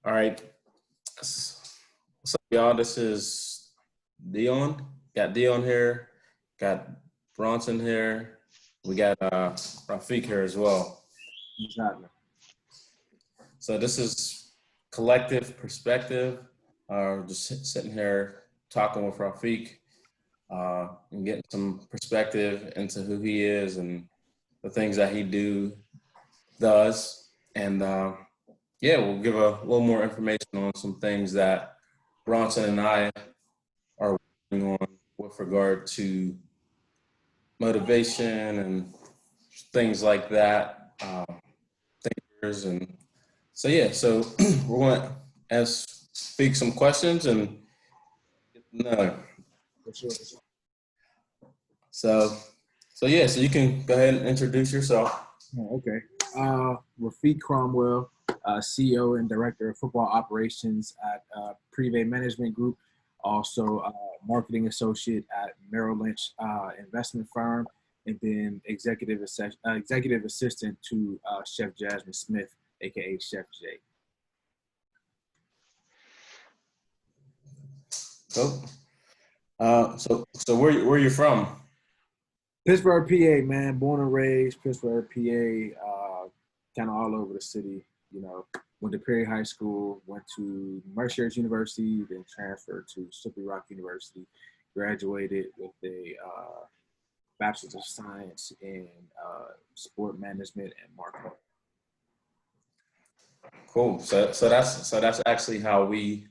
All right. What's up, y'all? This is Dion. Got Dion here. Got Bronson here. We got Rafiyq here as well. Exactly. So this is collective perspective. Just sitting here talking with Rafiyq and getting some perspective into who he is and the things that he does. And yeah, we'll give a little more information on some things that Bronson and I are working on with regard to motivation and things like that, thinkers. And so, yeah, so we're going to speak some questions and get to know. For sure. So yeah, so you can go ahead and introduce yourself. Oh, okay. Rafiyq Cromwell, CEO and Director of Football Operations at Privé Management Group, also Marketing Associate at Merrill Lynch Investment Firm, and then Executive Assistant to Chef Jasmine Smith, aka Chef J. Cool. So where you from? Pittsburgh, PA, man. Born and raised Pittsburgh, PA. Kind of all over the city. You know, went to Perry High School, went to Mercer University, then transferred to Slippery Rock University. Graduated with a Bachelor's of Science in Sport Management and Marketing. Cool. So that's actually how we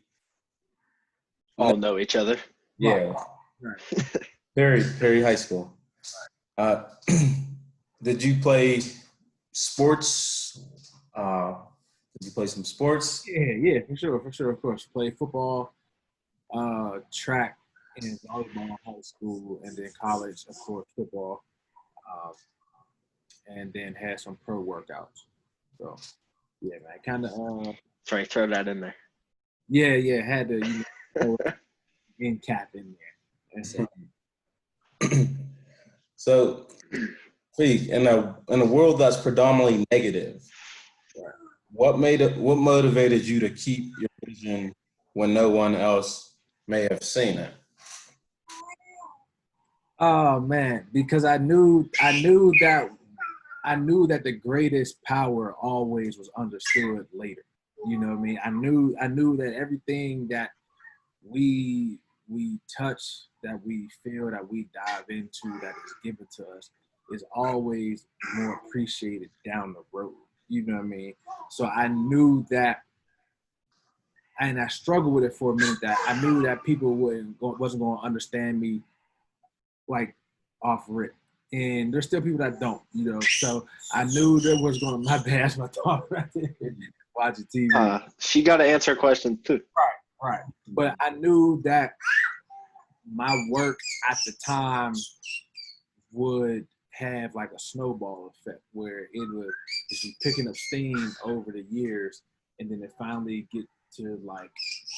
all know each other. Yeah. Right. Perry High School. Did you play sports? Did you play some sports? Yeah, for sure, of course. Played football, track, and volleyball in high school, and then college, of course, football, and then had some pro workouts. So, yeah, man, kind of. Sorry, throw that in there. Yeah, had to in cap in there. So, please, in a world that's predominantly negative, what motivated you to keep your vision when no one else may have seen it? Oh man, because I knew that the greatest power always was understood later. You know what I mean? I knew that everything that we touch, that we feel, that we dive into, that is given to us, is always more appreciated down the road. You know what I mean? So I knew that, and I struggled with it for a minute, that I knew that people wasn't going to understand me like off rip. And there's still people that don't, you know. So I knew there was going to, my bad, that's my thought right there. Watching TV. She got to answer questions too. Right. But I knew that my work at the time would have like a snowball effect where it would just be picking up steam over the years, and then it finally get to like,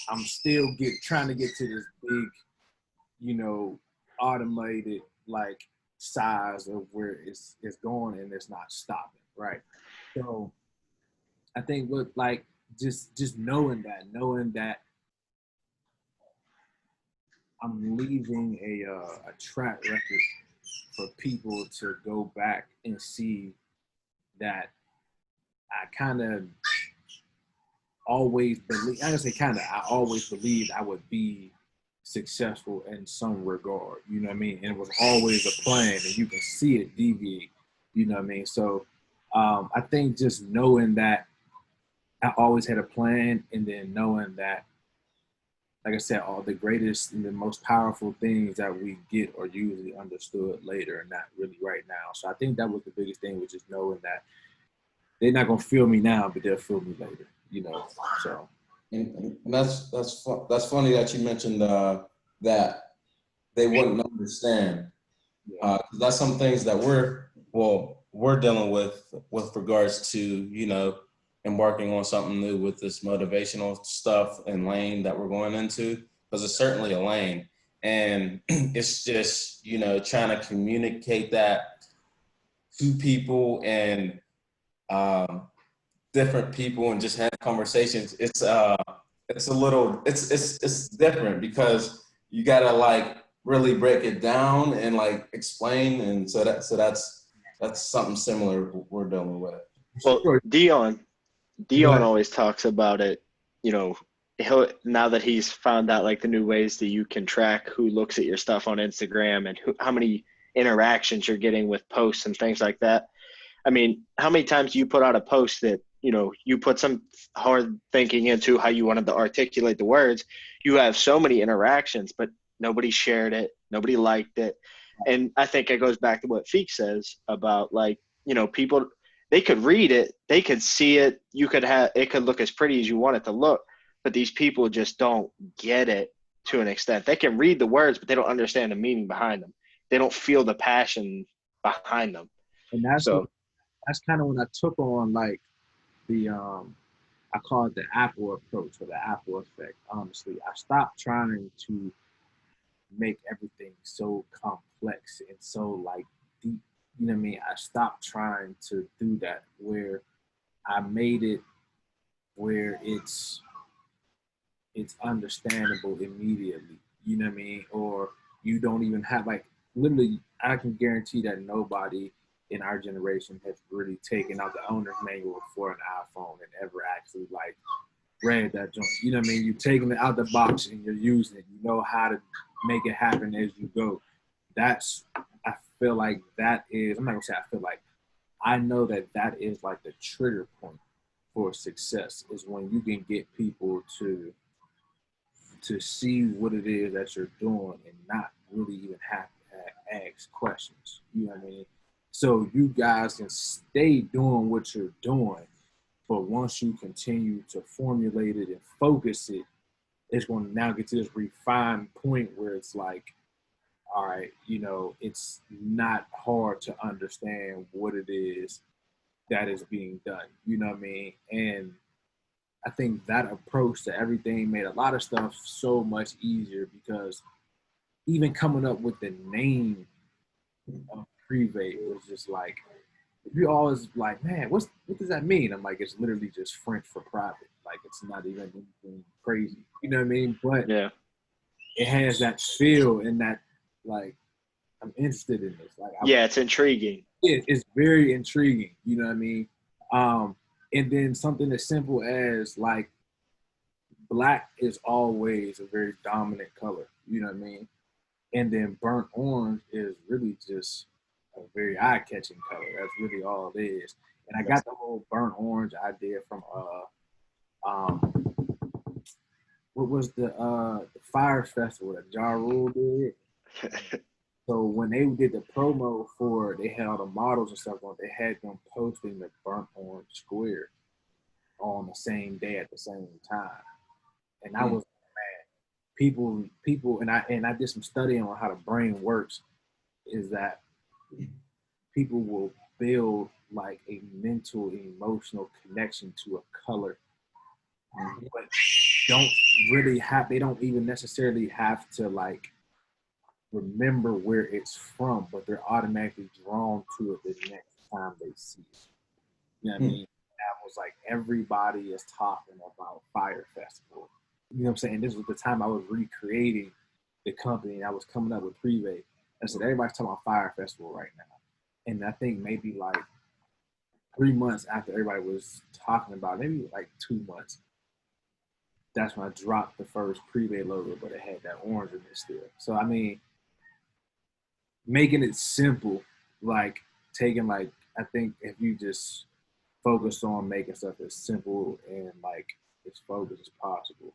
I'm still trying to get to this big, you know, automated like size of where it's going, and it's not stopping, right? So I think what, like, just knowing that I'm leaving a track record for people to go back and see that I kind of always believe, I always believed I would be successful in some regard, you know what I mean? And it was always a plan, and you can see it deviate, you know what I mean? So I think just knowing that I always had a plan, and then knowing that, like I said, all the greatest and the most powerful things that we get are usually understood later and not really right now. So I think that was the biggest thing, was just knowing that they're not going to feel me now, but they'll feel me later, you know. So. And that's funny that you mentioned that they wouldn't understand. That's some things that we're dealing with regards to, you know, embarking on something new with this motivational stuff and lane that we're going into, because it's certainly a lane, and it's just, you know, trying to communicate that to people and different people and just have conversations, it's a little, it's different because you gotta like really break it down and like explain, and so that's something similar we're dealing with. Well, Sure. Dion always talks about it, you know, now that he's found out like the new ways that you can track who looks at your stuff on Instagram and how many interactions you're getting with posts and things like that. I mean, how many times do you put out a post that, you know, you put some hard thinking into how you wanted to articulate the words? You have so many interactions, but nobody shared it, nobody liked it. And I think it goes back to what Feek says about, like, you know, people, they could read it, they could see it, you could have, it could look as pretty as you want it to look, but these people just don't get it to an extent. They can read the words, but they don't understand the meaning behind them. They don't feel the passion behind them. And So that's kind of when I took on like the I call it the Apple approach or the Apple effect. Honestly, I stopped trying to make everything so complex and so like deep. You know what I mean? I stopped trying to do that, where I made it where it's understandable immediately. You know what I mean? Or you don't even have, like, literally, I can guarantee that nobody in our generation has really taken out the owner's manual for an iPhone and ever actually like read that joint. You know what I mean? You're taking it out the box and you're using it. You know how to make it happen as you go. That's, I feel like that is, I'm not gonna say I feel like, I know that that is like the trigger point for success, is when you can get people to see what it is that you're doing and not really even have to ask questions. You know what I mean? So you guys can stay doing what you're doing, but once you continue to formulate it and focus it, it's going to now get to this refined point where it's like, all right, you know, it's not hard to understand what it is that is being done. You know what I mean? And I think that approach to everything made a lot of stuff so much easier, because even coming up with the name of Privé was just like, you always like, man, what does that mean? I'm like, it's literally just French for private. Like, it's not even anything crazy. You know what I mean? But yeah, it has that feel and that, like, I'm interested in this. Like, yeah, it's intriguing. it's very intriguing. You know what I mean? And then something as simple as like, black is always a very dominant color. You know what I mean? And then burnt orange is really just a very eye-catching color. That's really all it is. And I got the whole burnt orange idea from um what was the fire festival that Ja Rule did. So when they did the promo for it, they had all the models and stuff on. They had them posting the burnt orange square on the same day at the same time, and I was, people, and I did some studying on how the brain works. Is that people will build like a mental, emotional connection to a color, but don't really have. They don't even necessarily have to like remember where it's from, but they're automatically drawn to it the next time they see it. You know what I mean? That was like, everybody is talking about Fire Festival. You know what I'm saying? This was the time I was recreating the company, and I was coming up with Privé. I said, everybody's talking about Fire Festival right now. And I think maybe like 3 months after everybody was talking about it, maybe like 2 months, that's when I dropped the first Privé logo, but it had that orange in it still. So, I mean, making it simple, like taking, like, I think if you just focus on making stuff as simple and like as focused as possible,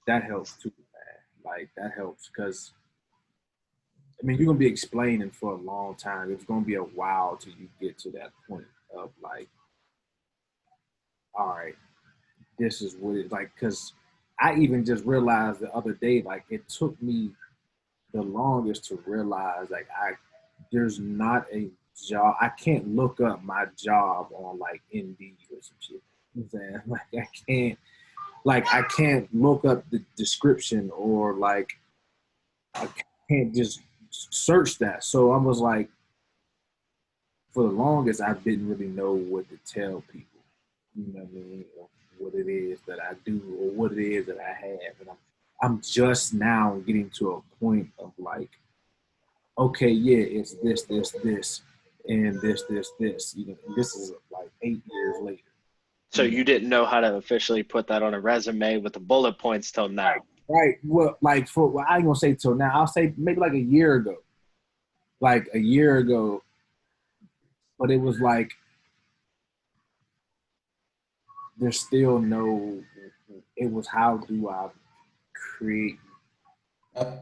that helps too, man. Like, that helps, because I mean, you're gonna be explaining for a long time. It's gonna be a while till you get to that point of like, all right, this is what it's like. Because I even just realized the other day, like, it took me the longest to realize, like, there's not a job. I can't look up my job on like Indeed or some shit. You know what I'm saying? I can't look up the description, or like, I can't just search that. So I was like, for the longest, I didn't really know what to tell people. you know what I mean, of what it is that I do or what it is that I have. And I'm just now getting to a point of like, okay, yeah, it's this, and this. You know, this is like 8 years later. So you didn't know how to officially put that on a resume with the bullet points till now. Right. Well, like I ain't gonna say till now. I'll say maybe like a year ago. Like a year ago, but it was like there's still no. It was how do I create I,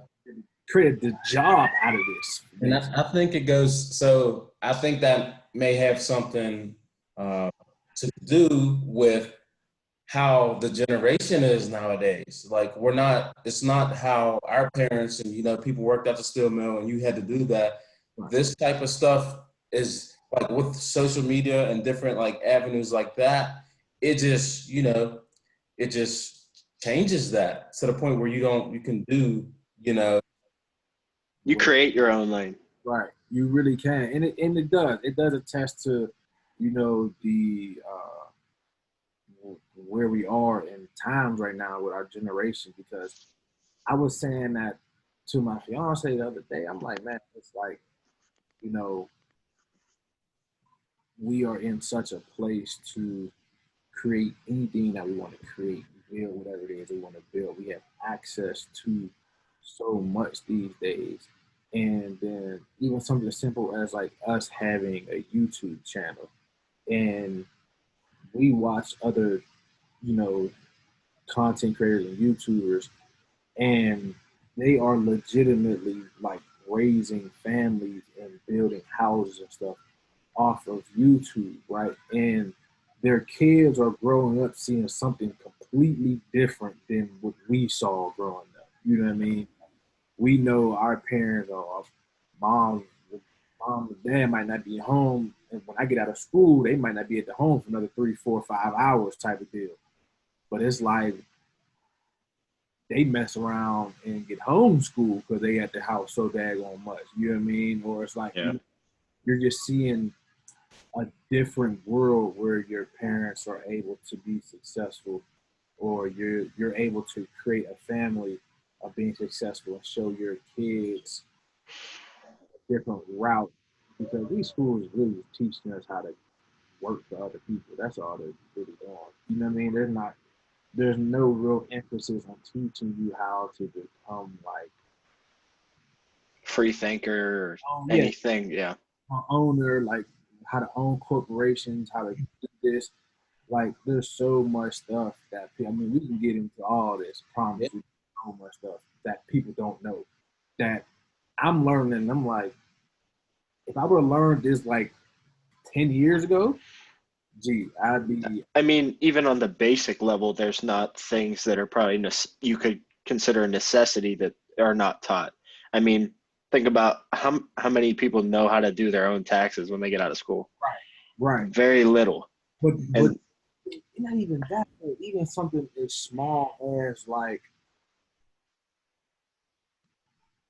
create the job out of this? and I think it goes. So I think that may have something to do with how the generation is nowadays. Like it's not how our parents and, you know, people worked at the steel mill and you had to do that. This type of stuff is like with social media and different like avenues like that, it just, you know, it just changes that to the point where you can do, you know. You create your own lane. Right, you really can, and it does attest to, you know, the where we are in times right now with our generation. Because I was saying that to my fiance the other day. I'm like, man, it's like, you know, we are in such a place to create anything that we want to create, build whatever it is we want to build. We have access to so much these days. And then even something as simple as like us having a YouTube channel, and we watch other, you know, content creators and YouTubers, and they are legitimately like raising families and building houses and stuff off of YouTube, right? And their kids are growing up seeing something completely different than what we saw growing up. You know what I mean? We know our parents or mom and dad might not be home, and when I get out of school, they might not be at the home for another 3, 4, 5 hours type of deal. But it's like they mess around and get homeschooled because they at the house so daggone much. You know what I mean? Or it's like, Yeah. you're just seeing a different world where your parents are able to be successful, or you're able to create a family of being successful and show your kids a different route, because these schools really teaching us how to work for other people. That's all they're really doing. You know what I mean? There's no real emphasis on teaching you how to become like Free thinker or anything. Yeah. an owner, like how to own corporations, how to do this. Like there's so much stuff that I mean, we can get into all this. I promise you, so much stuff that people don't know that I'm learning. And I'm like, if I would have learned this like 10 years ago, gee, I'd be. I mean, even on the basic level, there's not things that are probably you could consider a necessity that are not taught. I mean, think about how many people know how to do their own taxes when they get out of school. Right. Very little. But not even that. Even something as small as like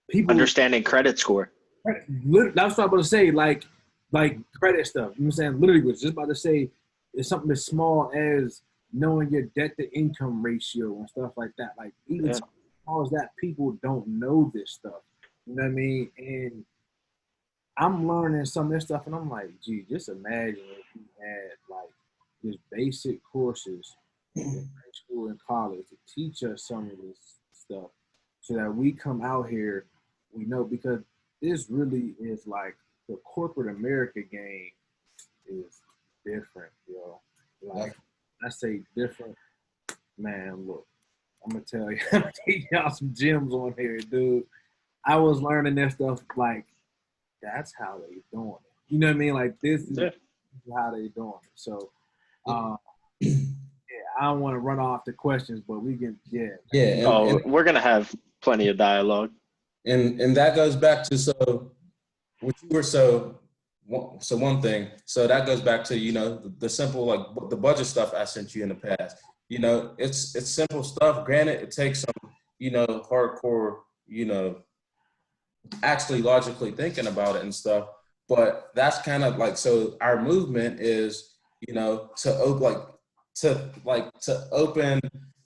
people understanding credit score. That's what I'm about to say. Like credit stuff. You know what I'm saying? Literally was just about to say it's something as small as knowing your debt to income ratio and stuff like that. Like even something as small as that, people don't know this stuff. You know what I mean? And I'm learning some of this stuff, and I'm like, gee, just imagine if you had like just basic courses in high school and college to teach us some of this stuff, so that we come out here, we know, because this really is like the corporate America game is different, yo. Like I say different, man. Look, I'm gonna tell y'all some gems on here, dude. I was learning that stuff like that's how they doing it. You know what I mean? Like this is how they doing it. So yeah, I don't want to run off the questions, but we can and we're gonna have plenty of dialogue. And that goes back to what you were so one thing. So that goes back to, you know, the simple, like the budget stuff I sent you in the past. You know, it's simple stuff. Granted, it takes some, you know, hardcore, you know, actually logically thinking about it and stuff. But that's kind of like, so our movement is, you know, to like to open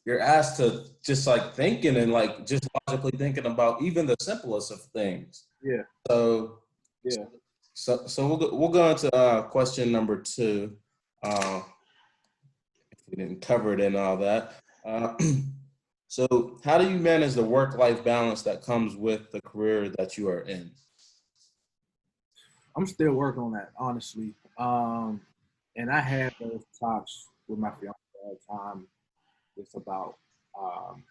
your eyes to just like thinking and like just logically thinking about even the simplest of things. Yeah. So Yeah. so we'll go into question number 2. If we didn't cover it and all that. So how do you manage the work-life balance that comes with the career that you are in? I'm still working on that, honestly. And I have those talks with my fiance all the time. It's about um,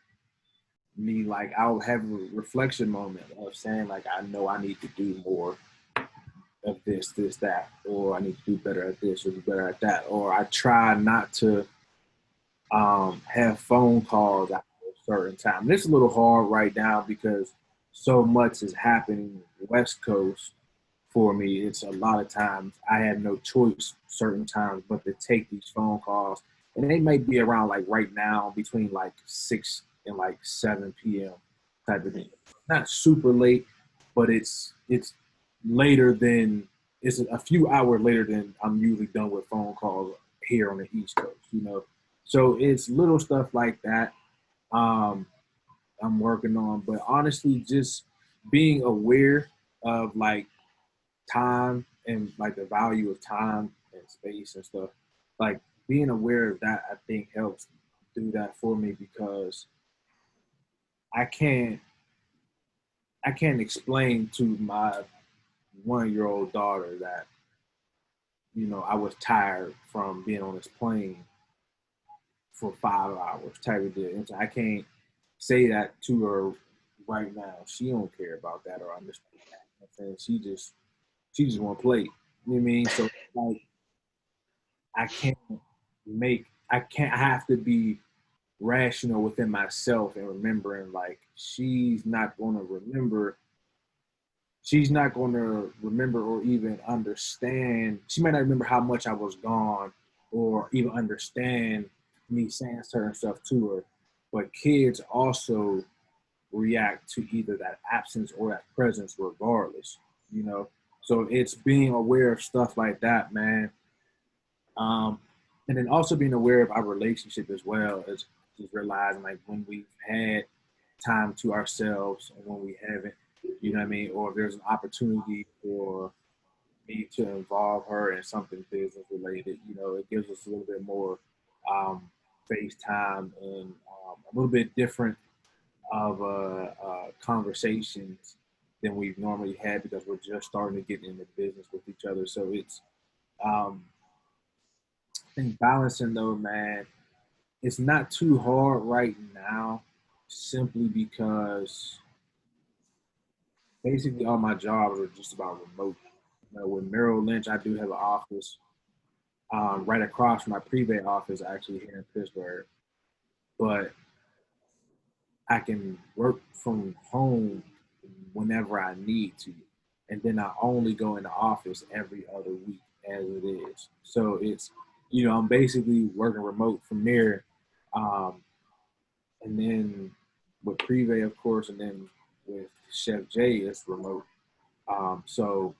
me, like, I'll have a reflection moment of saying, like, I know I need to do more of this, that, or I need to do better at this or do better at that. Or I try not to have phone calls at a certain time. And it's a little hard right now because so much is happening West Coast for me. It's a lot of times I have no choice certain times but to take these phone calls. And they may be around like right now between like 6 and like 7 p.m. type of thing. Not super late, but it's later than it's a few hours later than I'm usually done with phone calls here on the East Coast, you know. So it's little stuff like that um, I'm working on. But honestly, just being aware of like time and like the value of time and space and stuff, like being aware of that, I think helps do that for me because I can't I can't explain to my 1-year-old daughter that I was tired from being on this plane for 5 hours type of deal. And so I can't say that to her right now. She don't care about that or understand that. And she just want to play. You know what I mean? So like I have to be rational within myself and remembering like she's not going to remember or even understand. She might not remember how much I was gone or even understand me saying certain stuff to her. But kids also react to either that absence or that presence regardless, you know? So it's being aware of stuff like that, man. Um, and then also being aware of our relationship as well as just realizing like when we've had time to ourselves and when we haven't, you know what I mean? Or if there's an opportunity for me to involve her in something business related, it gives us a little bit more face time and a little bit different of conversations than we've normally had because we're just starting to get into business with each other. So it's, um, I think balancing though, man, it's not too hard right now simply because basically all my jobs are just about remote. With Merrill Lynch, I do have an office right across from my private office, actually here in Pittsburgh. But I can work from home whenever I need to, and then I only go in the office every other week as it is. So it's I'm basically working remote from there, um, and then with Privé, of course, and then with Chef J, it's remote. So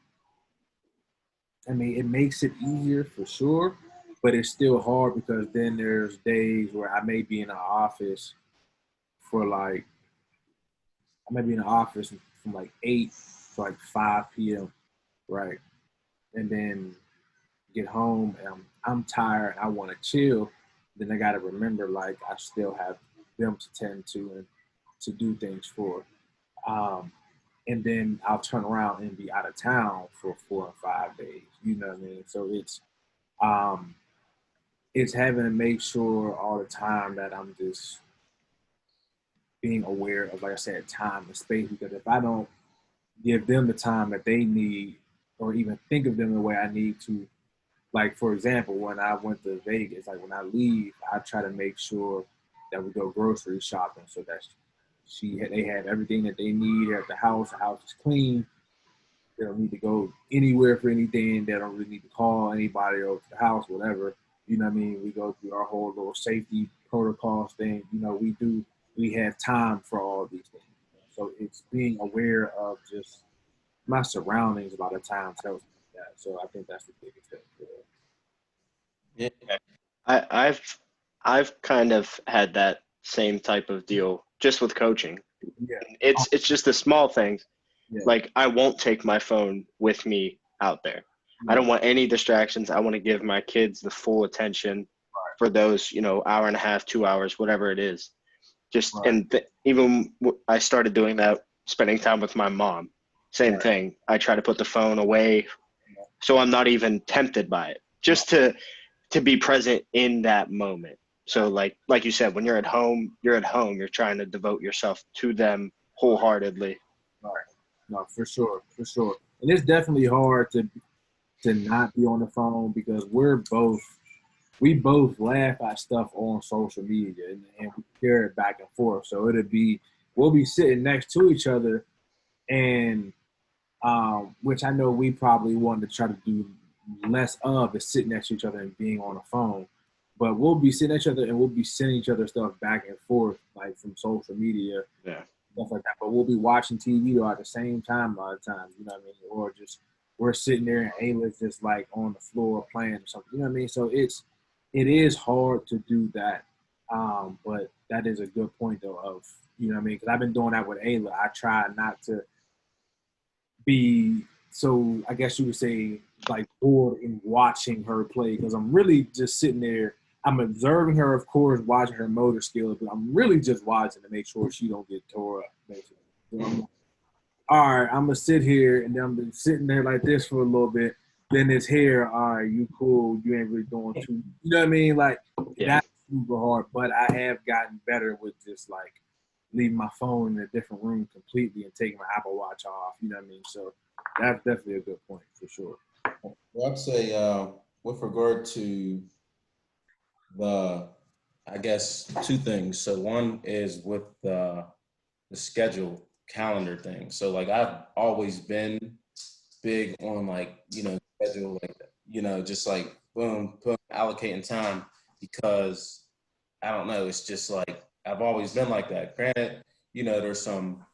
I mean, it makes it easier for sure, but it's still hard because then there's days where I may be in the office for like, I may be in the office from like 8 to like 5 p.m., right? And then get home and I'm tired, I want to chill. Then I got to remember, like, I still have them to tend to and to do things for. Um, and then I'll turn around and be out of town for 4 or 5 days. You know what I mean? So um, it's having to make sure all the time that I'm just being aware of, like I said, time and space. Because if I don't give them the time that they need, or even think of them the way I need to, like for example, when I went to Vegas, like when I leave, I try to make sure that we go grocery shopping so that they have everything that they need at the house. The house is clean. They don't need to go anywhere for anything. They don't really need to call anybody over to the house, whatever. You know what I mean? We go through our whole little safety protocols thing. We have time for all these things. So it's being aware of just my surroundings a lot of times helps with that. So I think that's the biggest thing. Yeah. I've I've kind of had that same type of deal just with coaching. Yeah. It's just the small things. Yeah. Like I won't take my phone with me out there. I don't want any distractions. I want to give my kids the full attention for those, hour and a half, 2 hours, whatever it is. Just and even I started doing that, spending time with my mom. Same thing. I try to put the phone away, so I'm not even tempted by it. Just to be present in that moment. So like you said, when you're at home. You're trying to devote yourself to them wholeheartedly. Right. No, for sure. And it's definitely hard to not be on the phone because we both laugh at stuff on social media and we share it back and forth. So we'll be sitting next to each other, and which I know we probably want to try to do less of is sitting next to each other and being on the phone. But we'll be sitting next to each other and we'll be sending each other stuff back and forth, like from social media, stuff like that. But we'll be watching TV at the same time a lot of times, you know what I mean? Or just we're sitting there and Ayla's just like on the floor playing or something, you know what I mean? So it is hard to do that. But that is a good point though of, you know what I mean? Because I've been doing that with Ayla. I try not to be so, I guess you would say, like bored in watching her play because I'm really just sitting there. I'm observing her, of course, watching her motor skills, but I'm really just watching to make sure she don't get tore up, basically. So I'm like, all right, I'm gonna sit here and then I'm been sitting there like this for a little bit. Then it's here, all right, you cool, you ain't really doing too, you know what I mean? Like that's super hard, but I have gotten better with just like leaving my phone in a different room completely and taking my Apple Watch off, you know what I mean? So that's definitely a good point for sure. Well, I'd say with regard to I guess two things. So one is with the schedule calendar thing. So like I've always been big on like, schedule, like, just like boom, allocating time because I don't know, it's just like I've always been like that. Granted, there's some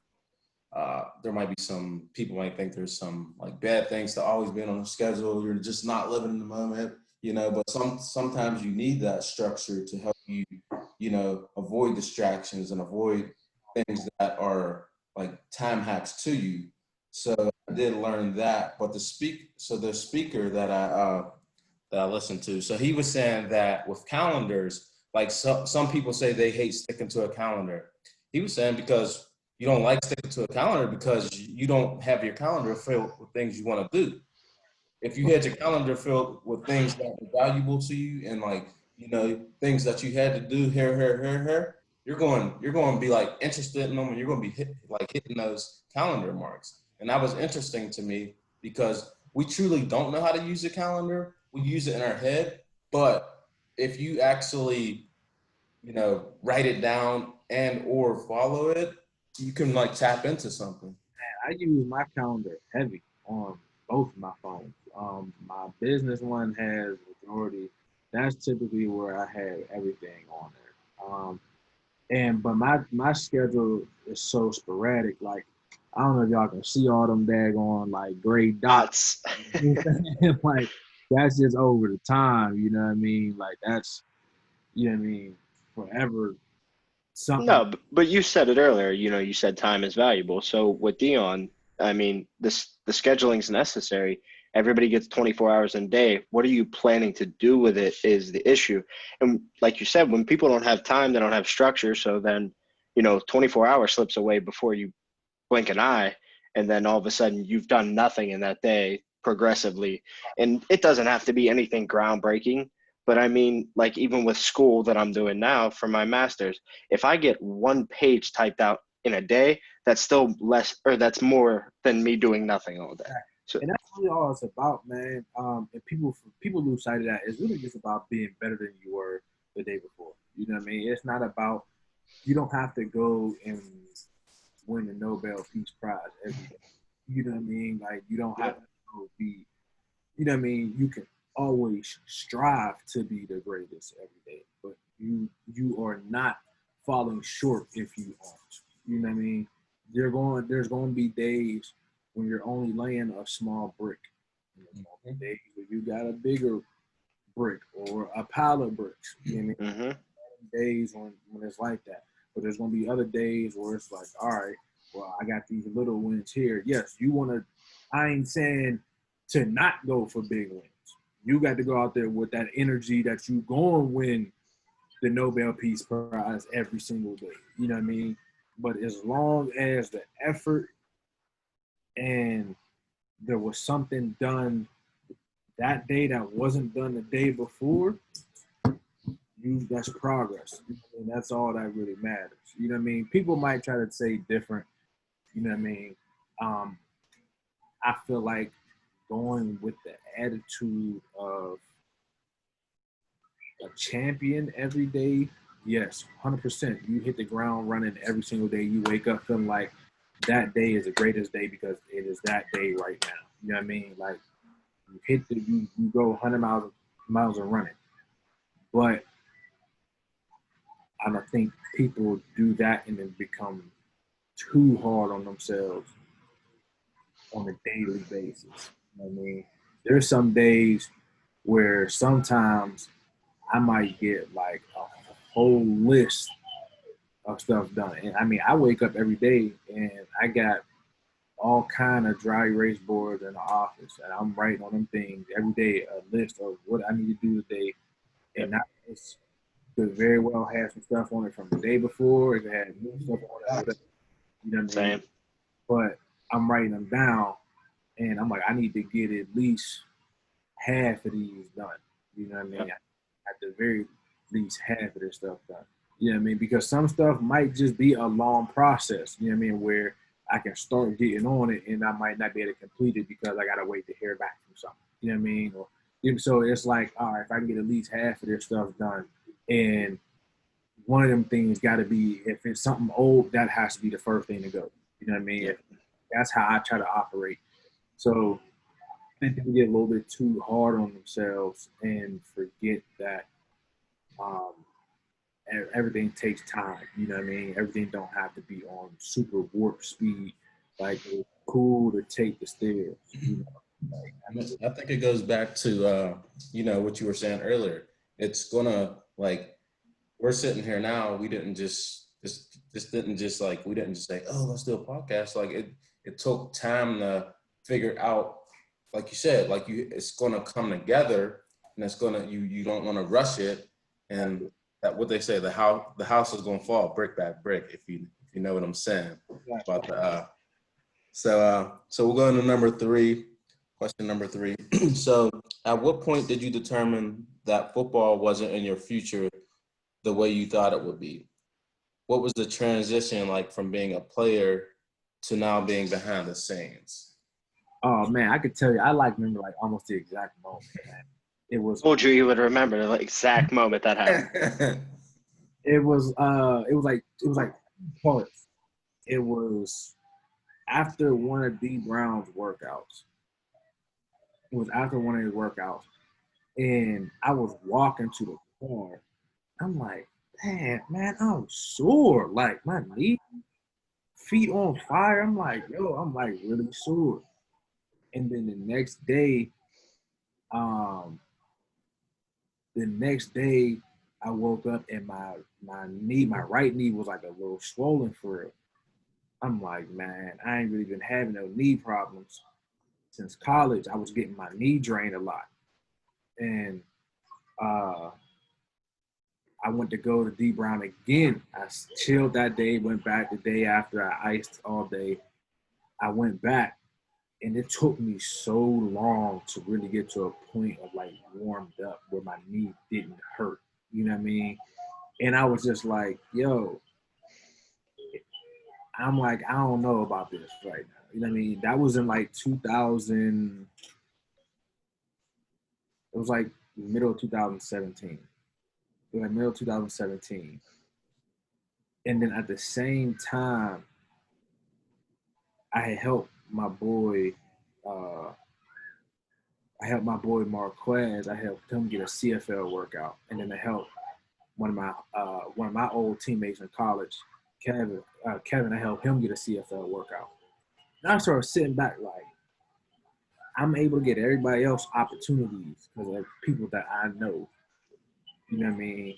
there might be some people might think there's some like bad things to always being on a schedule. You're just not living in the moment, but sometimes you need that structure to help you, avoid distractions and avoid things that are like time hacks to you. So I did learn that, but the speaker that I listened to, so he was saying that with calendars, like some people say they hate sticking to a calendar. He was saying because you don't like sticking to a calendar because you don't have your calendar filled with things you want to do. If you had your calendar filled with things that are valuable to you and like, things that you had to do here, you're going to be like interested in them and you're going to be hitting those calendar marks. And that was interesting to me because we truly don't know how to use a calendar. We use it in our head, but if you actually, write it down and or follow it, you can like tap into something. I use my calendar heavy on both of my phones. My business one has majority. That's typically where I have everything on there. But my schedule is so sporadic. Like I don't know if y'all can see all them daggone like gray dots. Like that's just over the time. You know what I mean? Like that's forever. Something. No, but you said it earlier. You said time is valuable. So with Dion, I mean, the scheduling is necessary. Everybody gets 24 hours in a day. What are you planning to do with it is the issue. And like you said, when people don't have time, they don't have structure. So then, 24 hours slips away before you blink an eye. And then all of a sudden you've done nothing in that day progressively. And it doesn't have to be anything groundbreaking. But I mean, like even with school that I'm doing now for my master's, if I get one page typed out in a day, that's still less, or that's more than me doing nothing all day. So, and that's really all it's about, man. And people lose sight of that. It's really just about being better than you were the day before. You know what I mean? It's not about, you don't have to go and win the Nobel Peace Prize every day. You know what I mean? Like you don't have to go be, you know what I mean? You can always strive to be the greatest every day, but you are not falling short if you aren't. You know what I mean? There's going to be days when you're only laying a small brick. There's going to be days where you got a bigger brick or a pile of bricks. You know what I mean? days when it's like that. But there's gonna be other days where it's like, all right, well, I got these little wins here. Yes, you wanna. I ain't saying to not go for big wins. You got to go out there with that energy that you gonna win the Nobel Peace Prize every single day. You know what I mean? But as long as the effort and there was something done that day that wasn't done the day before, that's progress. And that's all that really matters. You know what I mean? People might try to say different. You know what I mean? I feel like going with the attitude of a champion every day, yes, 100%. You hit the ground running every single day. You wake up feeling like that day is the greatest day because it is that day right now. You know what I mean? Like you go 100 miles of running. But I don't think people do that and then become too hard on themselves on a daily basis. You know what I mean? There's some days where sometimes I might get like a whole list of stuff done. And I mean, I wake up every day and I got all kind of dry erase boards in the office, and I'm writing on them things every day, a list of what I need to do today. And that is could very well have some stuff on it from the day before. It could have new stuff on it. You know what I mean? Same. But I'm writing them down, and I'm like, I need to get at least half of these done. You know what I mean? Yep. At the very least, half of this stuff done. You know what I mean? Because some stuff might just be a long process. You know what I mean? Where I can start getting on it, and I might not be able to complete it because I gotta wait to hear back from something. You know what I mean? Or so it's like, all right, if I can get at least half of this stuff done, and one of them things got to be, if it's something old, that has to be the first thing to go. You know what I mean? Yep. That's how I try to operate. So I think people get a little bit too hard on themselves and forget that everything takes time. You know what I mean? Everything don't have to be on super warp speed. Like it's cool to take the stairs. You know? I think it goes back to what you were saying earlier. It's gonna, like, we're sitting here now. We didn't just didn't just like, we didn't just say, oh, let's do a podcast. Like it took time to figure out, like you said, like it's gonna come together, and it's gonna, you don't want to rush it, and that what they say, the house is gonna fall brick by brick, if you know what I'm saying. About the so we'll go into number 3. Question number 3. So at what point did you determine that football wasn't in your future the way you thought it would be? What was the transition like from being a player to now being behind the scenes? Oh man, I could tell you. I remember like almost the exact moment, man. It was. Told you would remember the exact moment that happened. It was like parts. It was after one of D Brown's workouts. It was after one of his workouts, and I was walking to the car. I'm like, man, I'm sore. Like my knee, feet on fire. I'm like, yo, I'm like really sore. And then the next day, I woke up and my right knee was like a little swollen for real. I'm like, man, I ain't really been having no knee problems since college. I was getting my knee drained a lot. And I went to go to D Brown again. I chilled that day, went back the day after. I iced all day. I went back, and it took me so long to really get to a point of like warmed up where my knee didn't hurt. You know what I mean? And I was just like, yo, I'm like, I don't know about this right now. You know what I mean? That was in like 2000. It was like middle of 2017. It was like middle of 2017. And then at the same time, I had helped my boy. I helped my boy Marquez. I helped him get a CFL workout, and then I helped one of my old teammates in college, Kevin. I helped him get a CFL workout. And I started sitting back like, I'm able to get everybody else opportunities because of people that I know. You know what I mean?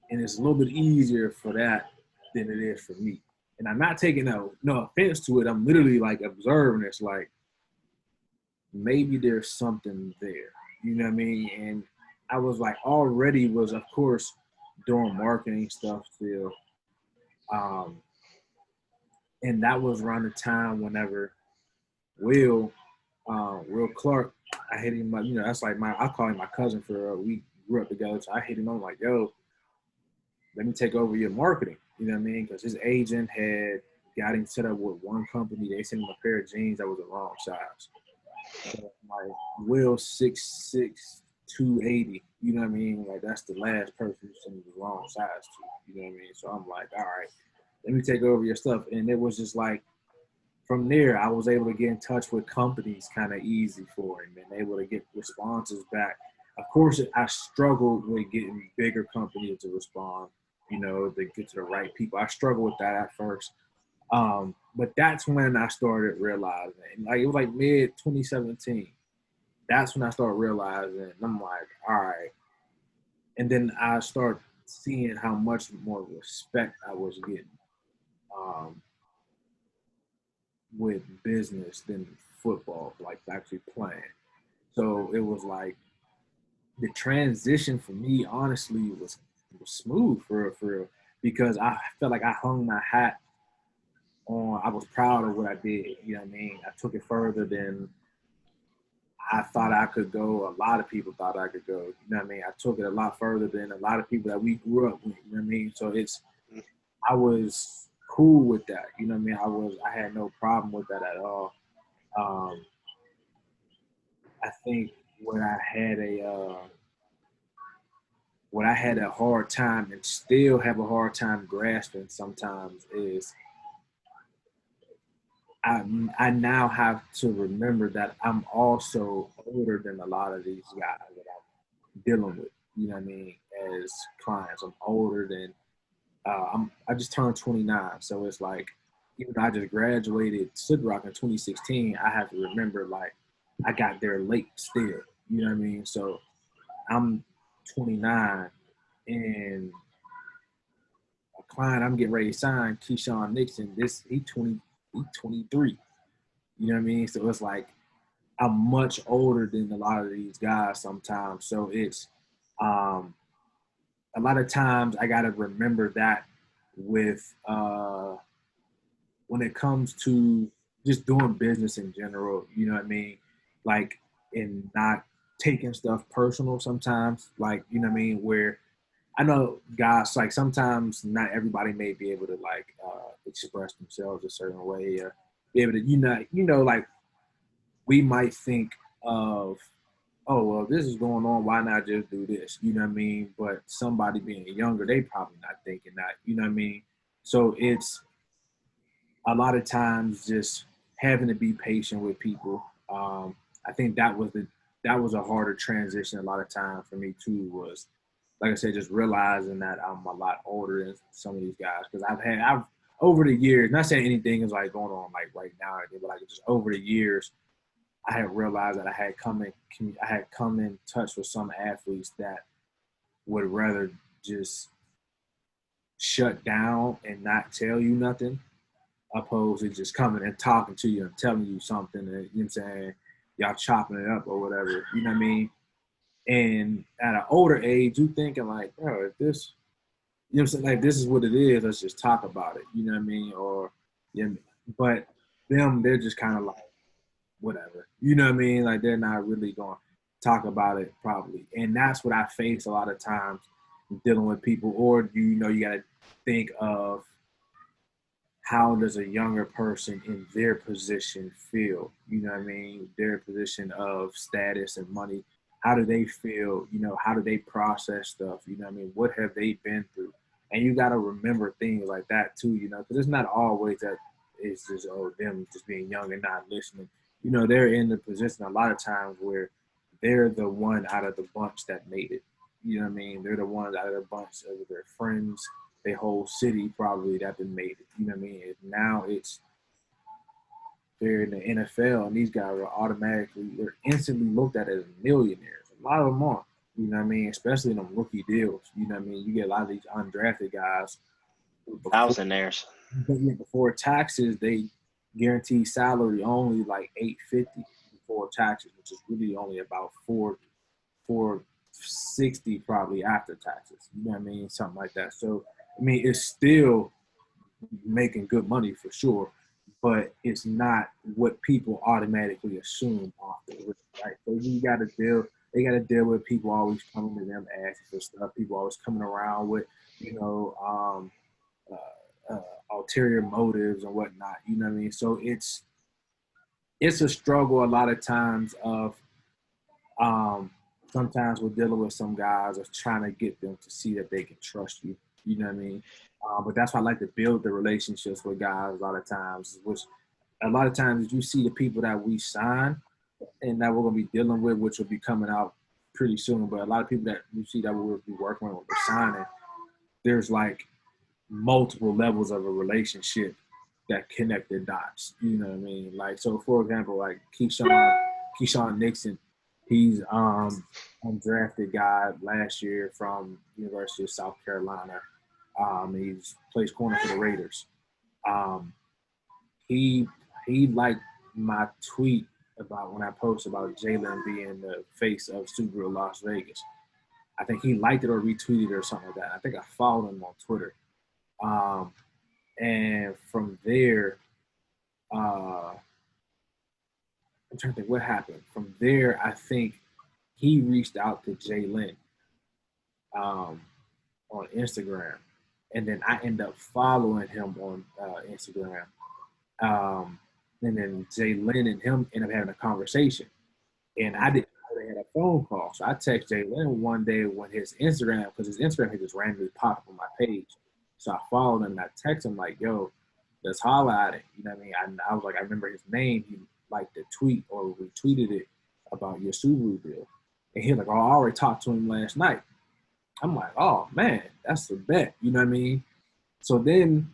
And it's a little bit easier for that than it is for me. And I'm not taking no offense to it. I'm literally like observing. It's like maybe there's something there. You know what I mean? And I was like already was of course doing marketing stuff still. Um, and that was around the time whenever Will Clark, I hit him up, that's like I call him my cousin we grew up together. So I hit him up like, yo, let me take over your marketing. You know what I mean? Because his agent had got him set up with one company. They sent him a pair of jeans that was the wrong size. So like Will 6'6", 280. You know what I mean? Like that's the last person who sent me the wrong size to. You know what I mean? So I'm like, all right, let me take over your stuff. And it was just like, from there, I was able to get in touch with companies kind of easy for him and able to get responses back. Of course, I struggled with getting bigger companies to respond, to get to the right people. I struggled with that at first. But that's when I started realizing, like it was like mid 2017. That's when I started realizing, and I'm like, all right. And then I started seeing how much more respect I was getting. With business than football, like actually playing. So it was like the transition for me, honestly, was smooth for real, because I felt like I hung my hat on. I was proud of what I did. You know what I mean? I took it further than I thought I could go. A lot of people thought I could go. You know what I mean? I took it a lot further than a lot of people that we grew up with. You know what I mean? So I was cool with that. You know what I mean? I had no problem with that at all. I think what I had a hard time and still have a hard time grasping sometimes is I now have to remember that I'm also older than a lot of these guys that I'm dealing with. You know what I mean? As clients, I'm older than I just turned 29, so it's like even though I just graduated Sid Rock in 2016, I have to remember like I got there late still. You know what I mean? So I'm 29 and a client I'm getting ready to sign, Keyshawn Nixon, he 23. You know what I mean? So it's like I'm much older than a lot of these guys sometimes. So it's a lot of times I gotta remember that with when it comes to just doing business in general, you know what I mean? Like, and not taking stuff personal sometimes, like, you know what I mean? Where I know guys, like sometimes not everybody may be able to like express themselves a certain way or be able to, like we might think of, oh, well, this is going on. Why not just do this? You know what I mean? But somebody being younger, they probably not thinking that, you know what I mean? So it's a lot of times just having to be patient with people. I think that was a harder transition a lot of time for me too, was like I said, just realizing that I'm a lot older than some of these guys. Because I've over the years, not saying anything is like going on like right now, but like just over the years, I had realized that I had come in touch with some athletes that would rather just shut down and not tell you nothing, opposed to just coming and talking to you and telling you something, and you know what I'm saying, y'all chopping it up or whatever, you know what I mean? And at an older age, you thinking like, oh, if this, you know what I'm saying, like this is what it is, let's just talk about it, you know what I mean? Or yeah, but they're just kind of like, whatever. You know what I mean? Like they're not really going to talk about it probably. And that's what I face a lot of times dealing with people. Or you got to think of how does a younger person in their position feel? You know what I mean? Their position of status and money. How do they feel? How do they process stuff? You know what I mean? What have they been through? And you got to remember things like that too, because it's not always that it's just, them just being young and not listening. They're in the position a lot of times where they're the one out of the bunch that made it. You know what I mean? They're the ones out of the bunch of their friends, their whole city probably that been made it. You know what I mean? And now they're in the NFL and these guys are they're instantly looked at as millionaires. A lot of them are. You know what I mean? Especially in them rookie deals. You know what I mean? You get a lot of these undrafted guys Thousandaires. before taxes, they guarantee salary only like $850 before taxes, which is really only about $460 probably after taxes. You know what I mean? Something like that. So I mean, it's still making good money for sure, but it's not what people automatically assume off the rip, right? So you got to deal. They got to deal with people always coming to them asking for stuff. People always coming around with, you know, ulterior motives and whatnot. You know what I mean? So it's a struggle a lot of times of sometimes we're dealing with some guys of trying to get them to see that they can trust you. You know what I mean? But that's why I like to build the relationships with guys a lot of times, which a lot of times you see the people that we sign and that we're going to be dealing with, which will be coming out pretty soon. But a lot of people that you see that we'll be working with, we're signing, there's like multiple levels of a relationship that connect the dots. You know what I mean? Like, so for example, like Keyshawn Nixon, he's undrafted guy last year from University of South Carolina. He's plays corner for the Raiders. He liked my tweet about when I posted about Jalen being the face of Subaru Las Vegas. I think he liked it or retweeted it or something like that. I think I followed him on Twitter. And from there, I'm trying to think what happened. From there, I think he reached out to Jalen on Instagram. And then I end up following him on Instagram. And then Jalen and him end up having a conversation. And I didn't know they had a phone call. So I text Jalen one day when his Instagram, because his Instagram had just randomly popped up on my page. So I followed him and I text him like, yo, let's holla at it. You know what I mean? I was like, I remember his name. He liked the tweet or retweeted it about your Subaru deal. And he was like, oh, I already talked to him last night. I'm like, oh, man, that's the bet. You know what I mean? So then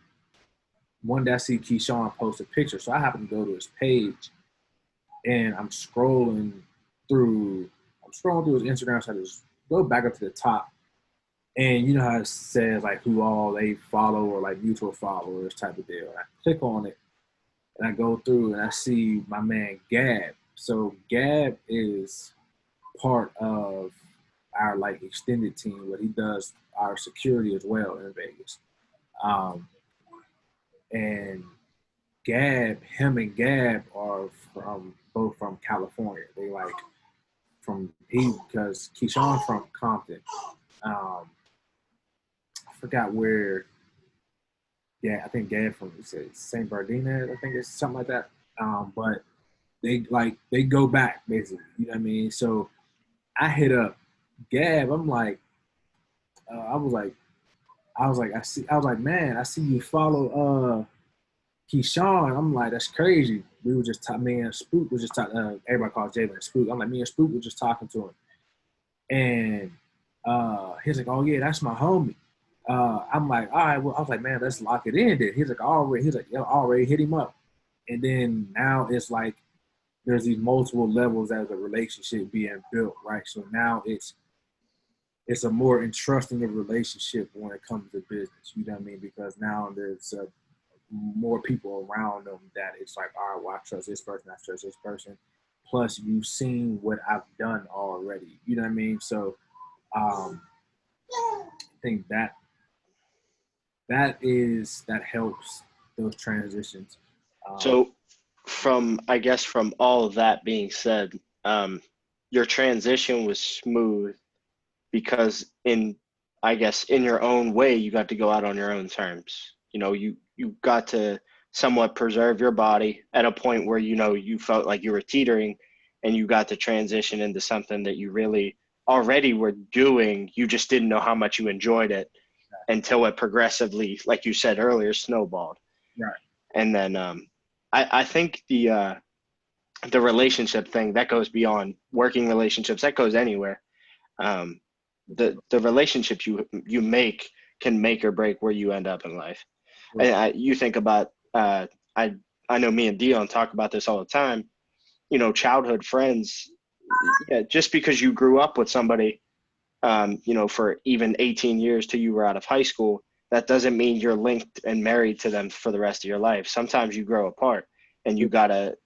one day I see Keyshawn post a picture. So I happen to go to his page and I'm scrolling through his Instagram. So I just go back up to the top. And you know how it says like who all they follow or like mutual followers type of deal. And I click on it and I go through and I see my man Gab. So Gab is part of our like extended team, but he does our security as well in Vegas. And him and Gab are both from California. They like because Keyshawn from Compton. I forgot where. Yeah, I think Gab from St. Bernardino. I think it's something like that. But they go back basically. You know what I mean? So I hit up Gab. I'm like, I was like, man, I see you follow Keyshawn. I'm like, that's crazy. We were just me and Spook was just talking. Everybody calls Jalen Spook. I'm like, me and Spook were just talking to him, and he's like, oh yeah, that's my homie. I'm like, all right, well, I was like, man, let's lock it in. Then he's like, yo, already hit him up, and then now it's like there's these multiple levels as a relationship being built, right? So now it's a more entrusting of relationship when it comes to business. You know what I mean? Because now there's more people around them that it's like, all right, well, I trust this person, I trust this person. Plus, you've seen what I've done already. You know what I mean? So I think that helps those transitions. So from all of that being said, your transition was smooth because in your own way, you got to go out on your own terms. You know, you got to somewhat preserve your body at a point where, you know, you felt like you were teetering and you got to transition into something that you really already were doing. You just didn't know how much you enjoyed it until it progressively, like you said earlier, snowballed. Right. And then I think the relationship thing that goes beyond working relationships, that goes anywhere. The relationships you make can make or break where you end up in life. Right. And you think about I know me and Dion talk about this all the time. You know, childhood friends. Yeah, just because you grew up with somebody for even 18 years till you were out of high school, that doesn't mean you're linked and married to them for the rest of your life. Sometimes you grow apart, and you gotta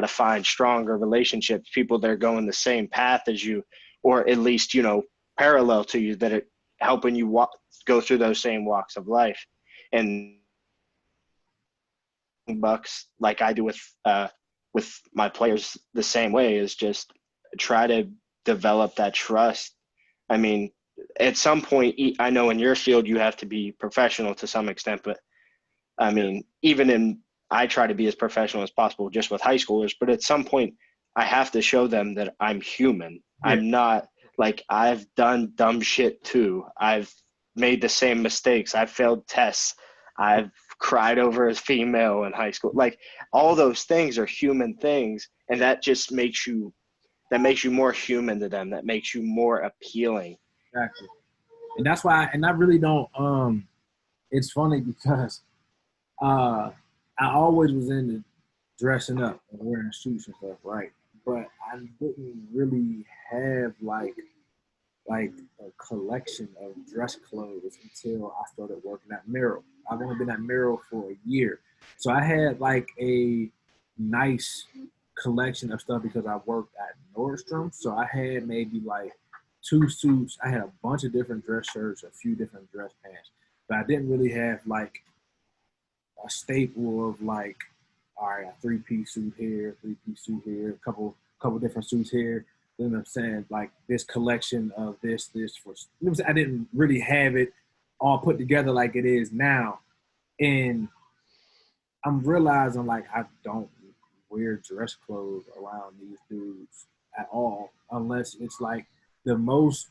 find stronger relationships, people that are going the same path as you, or at least, parallel to you, that are helping you go through those same walks of life. And bucks, like I do with my players, the same way, is just try to develop that trust. I mean, at some point, I know in your field you have to be professional to some extent, but I mean, I try to be as professional as possible just with high schoolers, but at some point I have to show them that I'm human. Yeah. I'm not, like, I've done dumb shit too. I've made the same mistakes. I've failed tests. I've cried over a female in high school. Like, all those things are human things. And that just makes you more human to them. That makes you more appealing. Exactly. And that's why, and I really don't, it's funny because I always was into dressing up and wearing suits and stuff, right? But I didn't really have like a collection of dress clothes until I started working at Merrill. I've only been at Merrill for a year. So I had like a nice collection of stuff because I worked at Nordstrom. So I had maybe like 2 suits. I had a bunch of different dress shirts, a few different dress pants. But I didn't really have like a staple of like, all right, a 3-piece suit here, 3-piece suit here, a couple different suits here. You know what I'm saying? Like this collection of this for, you know what I'm saying? I didn't really have it all put together like it is now. And I'm realizing like I don't wear dress clothes around these dudes at all, unless it's like the most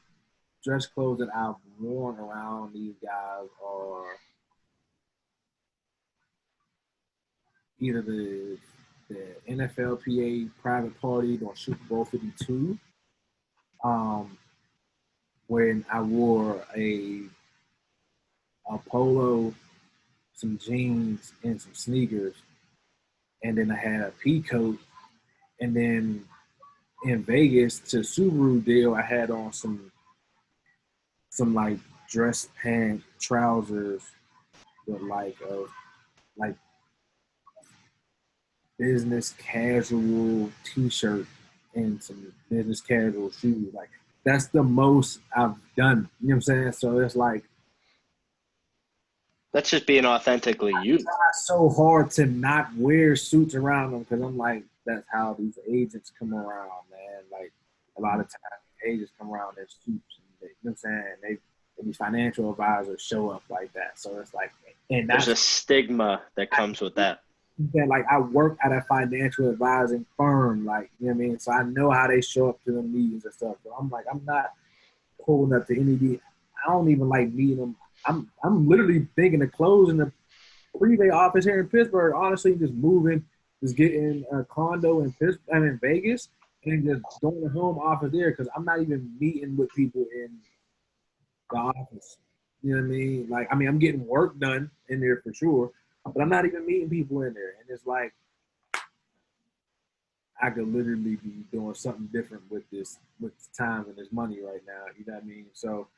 dress clothes that I've worn around these guys are either the NFLPA private party on Super Bowl 52, when I wore a polo, some jeans, and some sneakers, and then I had a pea coat, and then in Vegas to Subaru deal, I had on some like dress pant trousers with like business casual t-shirt and some business casual shoes. Like that's the most I've done. You know what I'm saying? So it's like that's just being authentically you. It's so hard to not wear suits around them because I'm like, that's how these agents come around, man. Like a lot of times agents come around in suits. And they, you know what I'm saying? These financial advisors show up like that. So it's like, and there's a stigma that comes with that. That like I work at a financial advising firm, like, you know what I mean? So I know how they show up to the meetings and stuff. So I'm like, I'm not pulling up to any of these. I don't even like meeting them. I'm literally thinking of closing the freeway office here in Pittsburgh. Honestly, just moving, just getting a condo in Vegas, and just going to home office there because I'm not even meeting with people in the office. You know what I mean? Like, I mean, I'm getting work done in there for sure, but I'm not even meeting people in there. And it's like, I could literally be doing something different with this time and this money right now. You know what I mean? So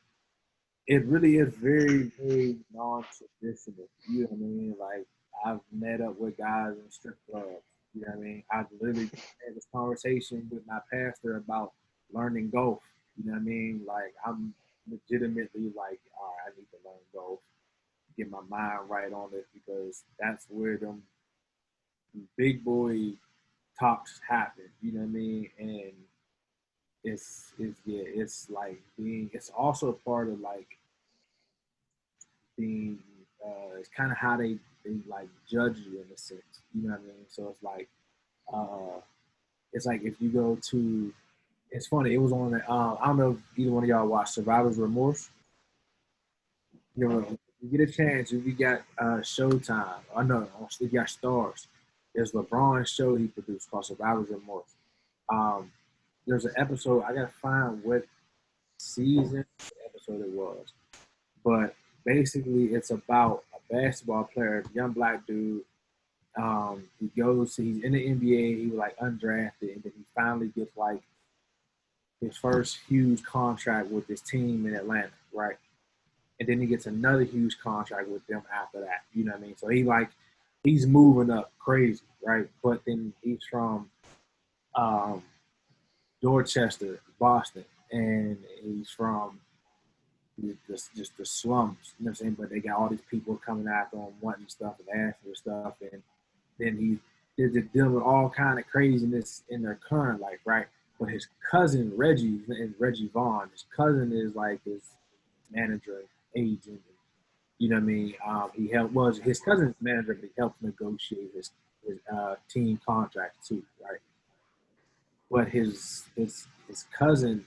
it really is very, very non-traditional. You know what I mean? Like, I've met up with guys in strip clubs. You know what I mean? I've literally had this conversation with my pastor about learning golf. You know what I mean? Like, I'm legitimately like, all right, I need to learn golf, get my mind right on it, because that's where them big boy talks happen. You know what I mean? And it's like it's also a part of like being it's kind of how they like judge you in a sense. You know what I mean? So it's like if you go to, it's funny, it was on the I don't know if either one of y'all watched Survivor's Remorse. You know, if you get a chance, if you got Showtime, I know if you got Stars, there's LeBron's show he produced called Survivor's Remorse. There's an episode, I gotta find what season episode it was, but basically it's about a basketball player, young black dude. He's in the NBA, he was like undrafted, and then he finally gets like his first huge contract with this team in Atlanta, right? And then he gets another huge contract with them after that. You know what I mean? So he's moving up crazy, right? But then he's from um, Dorchester, Boston, and he's from just the slums. You know what I'm saying? But they got all these people coming after him, wanting stuff and asking for stuff, and then they're dealing with all kind of craziness in their current life, right? But his cousin Reggie Vaughn, his cousin is like his manager, agent. You know what I mean? Was his cousin's manager, but he helped negotiate his team contract too, right? But his cousin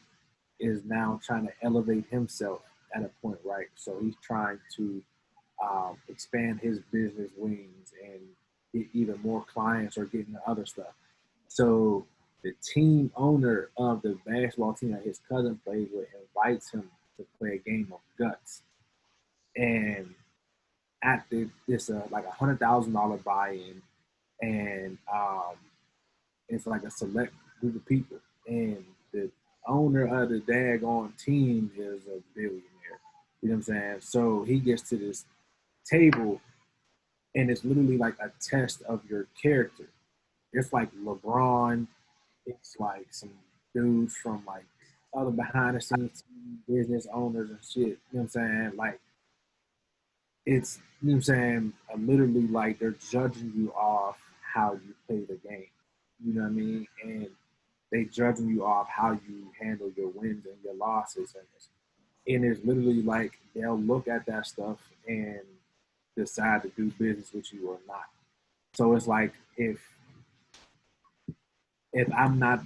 is now trying to elevate himself at a point, right? So he's trying to expand his business wings and get even more clients or getting other stuff. So the team owner of the basketball team that his cousin plays with invites him to play a game of guts. And at this like $100,000 buy-in, and it's like a select group of people. And the owner of the daggone team is a billionaire. You know what I'm saying? So he gets to this table, and it's literally like a test of your character. It's like LeBron. It's like some dudes from like other behind the scenes business owners and shit. You know what I'm saying? Like it's, you know what I'm saying, literally like they're judging you off how you play the game. You know what I mean? And they judging you off how you handle your wins and your losses. And it's literally like they'll look at that stuff and decide to do business with you or not. So it's like if I'm not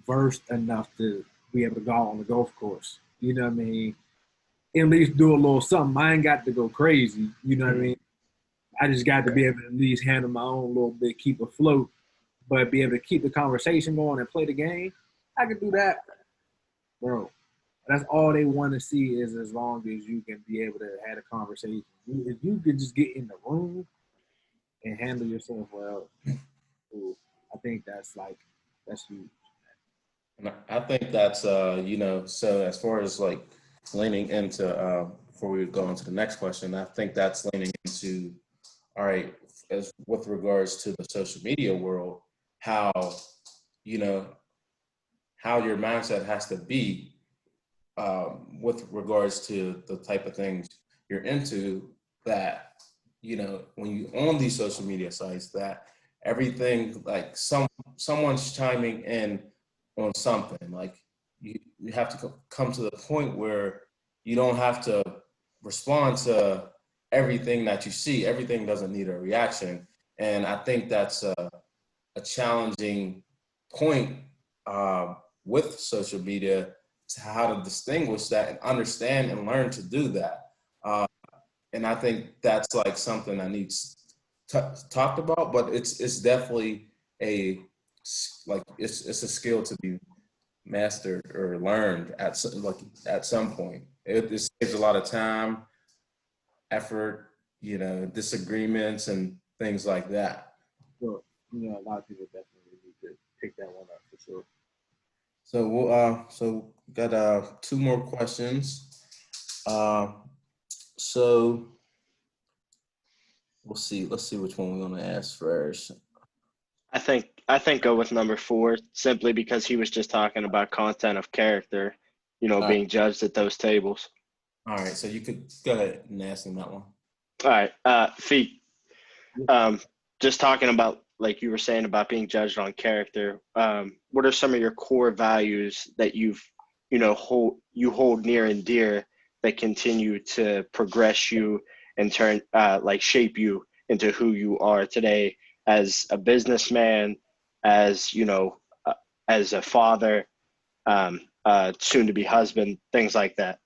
versed enough to be able to go on the golf course, you know what I mean? At least do a little something. I ain't got to go crazy, you know what I mean? I just got to be able to at least handle my own little bit, keep afloat, but be able to keep the conversation going and play the game. I can do that, bro. That's all they want to see is as long as you can be able to have a conversation. If you could just get in the room and handle yourself well, I think that's huge. And I think that's, so as far as like leaning into, before we go into the next question, I think that's leaning into, all right, as with regards to the social media world, how, how your mindset has to be with regards to the type of things you're into, that, when you on these social media sites, that everything like someone's chiming in on something, like you have to come to the point where you don't have to respond to everything that you see. Everything doesn't need a reaction. And I think that's a challenging point with social media, to how to distinguish that and understand and learn to do that. And I think that's like something that needs talked about, but it's definitely it's a skill to be mastered or learned at some point. It saves a lot of time, effort, disagreements and things like that. So, a lot of people definitely need to pick that one up for sure. So we'll got 2 more questions. So let's see which one we want to ask first. I think go with number 4, simply because he was just talking about content of character, being judged at those tables. All right, so you could go ahead and ask him that one. All right, Rafiyq, just talking about, like you were saying, about being judged on character. What are some of your core values that hold near and dear, that continue to progress you and turn shape you into who you are today as a businessman, as as a father, soon to be husband, things like that?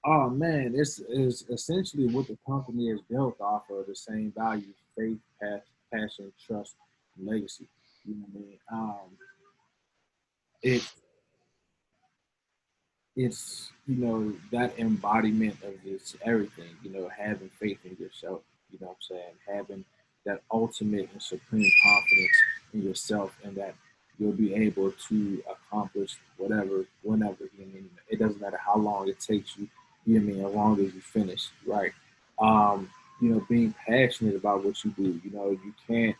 Oh man, it's essentially what the company is built off of: the same values: faith, passion, trust, and legacy. You know what I mean? It's that embodiment of this everything. Having faith in yourself. You know what I'm saying? Having that ultimate and supreme confidence in yourself, and that you'll be able to accomplish whatever, whenever. You know what I mean? It doesn't matter how long it takes you. You know what I mean? As long as you finish, right? You know, being passionate about what you do. You know, you can't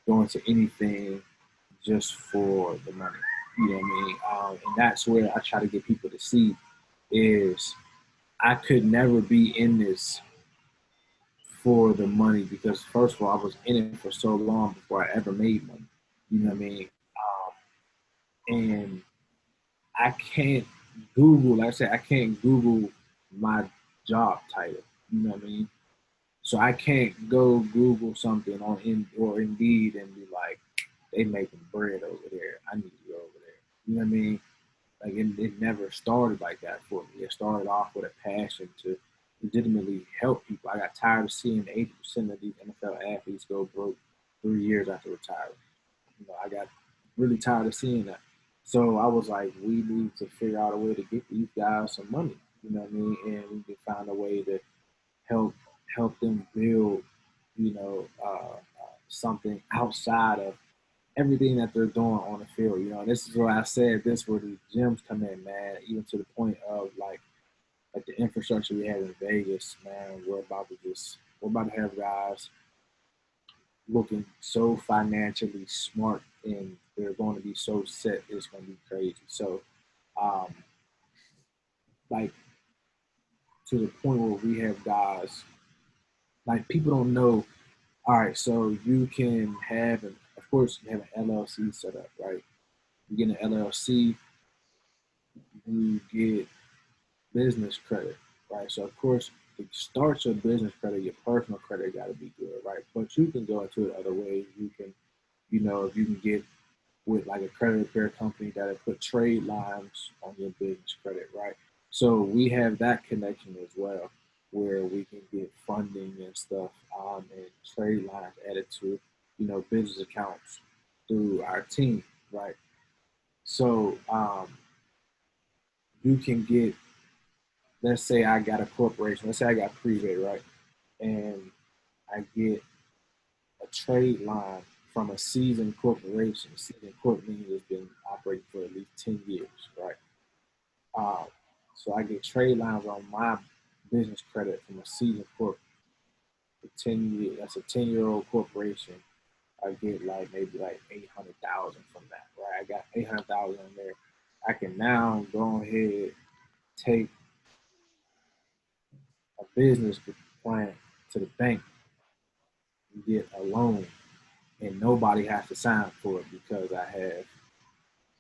go into anything just for the money. You know what I mean? And that's where I try to get people to see is I could never be in this for the money because first of all, I was in it for so long before I ever made money. You know what I mean? And I can't Google, like I said, I can't Google my job title. You know what I mean? So I can't go Google something on or Indeed and be like, they making bread over there. I need to go over there. You know what I mean? Like it never started like that for me. It started off with a passion to legitimately help people. I got tired of seeing 80% of these NFL athletes go broke 3 years after retiring. You know, I got really tired of seeing that. So I was like, we need to figure out a way to get these guys some money. You know what I mean? And we can find a way to help them build, you know, something outside of everything that they're doing on the field. You know, and this is where I said this where the gyms come in, man. Even to the point of like the infrastructure we have in Vegas, man. We're about to have guys looking so financially smart, and they're going to be so set. It's going to be crazy. So, um, like to the point where we have guys like people don't know. All right, so you can have, of course, you have an LLC set up, right? You get an LLC, you get business credit, right? So of course, to start your business credit, your personal credit got to be good, right? But you can go into it other ways. You can, you know, if you can get with like a credit repair company that'll put trade lines on your business credit, right? So we have that connection as well, where we can get funding and stuff, and trade lines added to, you know, business accounts through our team, right? So you can get, let's say I got a corporation, let's say I got Prevay, right? And I get a trade line from a seasoned corporation. Seasoned corp means it's been operating for at least 10 years, right? So I get trade lines on my business credit from a seasoned corp for 10 years. That's a 10-year-old corporation. I get like maybe like 800,000 from that, right? I got 800,000 in there. I can now go ahead, take a business plan to the bank and get a loan, and nobody has to sign for it because I have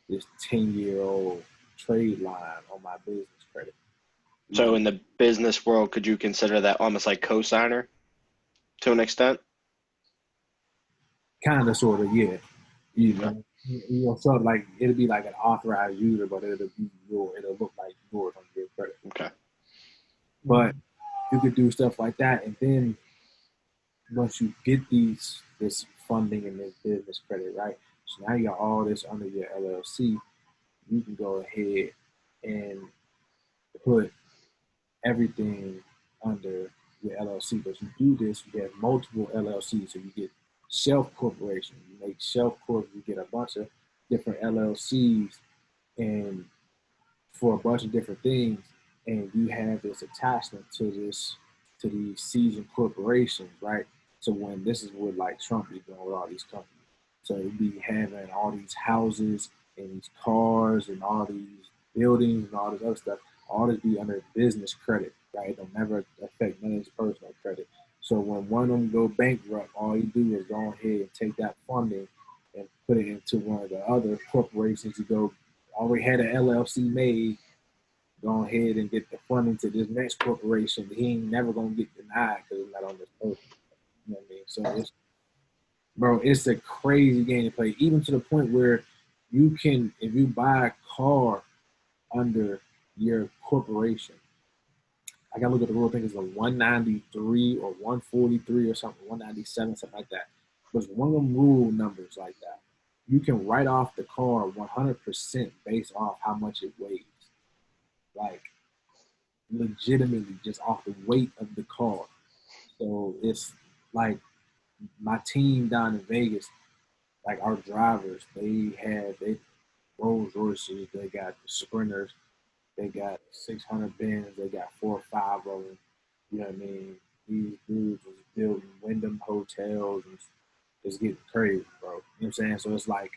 this 10-year-old trade line on my business credit. So in the business world, could you consider that almost like co-signer to an extent? Kind of, sort of, yeah. You know, sort of like it'll be like an authorized user, but it'll look like yours on your credit. Okay. But you could do stuff like that, and then once you get this funding and this business credit, right? So now you got all this under your LLC. You can go ahead and put everything under your LLC. But you do this, you have multiple LLCs. So you get Shelf Corporation, you make Shelf Corp, you get a bunch of different LLCs and for a bunch of different things, and you have this attachment to these seasoned corporations, right? So when this is what like Trump is doing with all these companies. So it'd be having all these houses and these cars and all these buildings and all this other stuff, all this be under business credit, right? It'll never affect none of his personal credit. So when one of them go bankrupt, all you do is go ahead and take that funding and put it into one of the other corporations. You go already had an LLC made, go ahead and get the funding to this next corporation. He ain't never gonna get denied because it's not on this person. You know what I mean? So it's a crazy game to play, even to the point where you can, if you buy a car under your corporation, I gotta look at the rule. I think it's a 193 or 143 or something, 197, something like that. But it's one of them rule numbers like that. You can write off the car 100% based off how much it weighs. Like, legitimately just off the weight of the car. So it's like my team down in Vegas, like our drivers, they Rolls Royces, they got the Sprinters, they got 600 Benz, they got 4 or 5 of them. You know what I mean? These dudes was building Wyndham hotels and it's getting crazy, bro. You know what I'm saying? So it's like,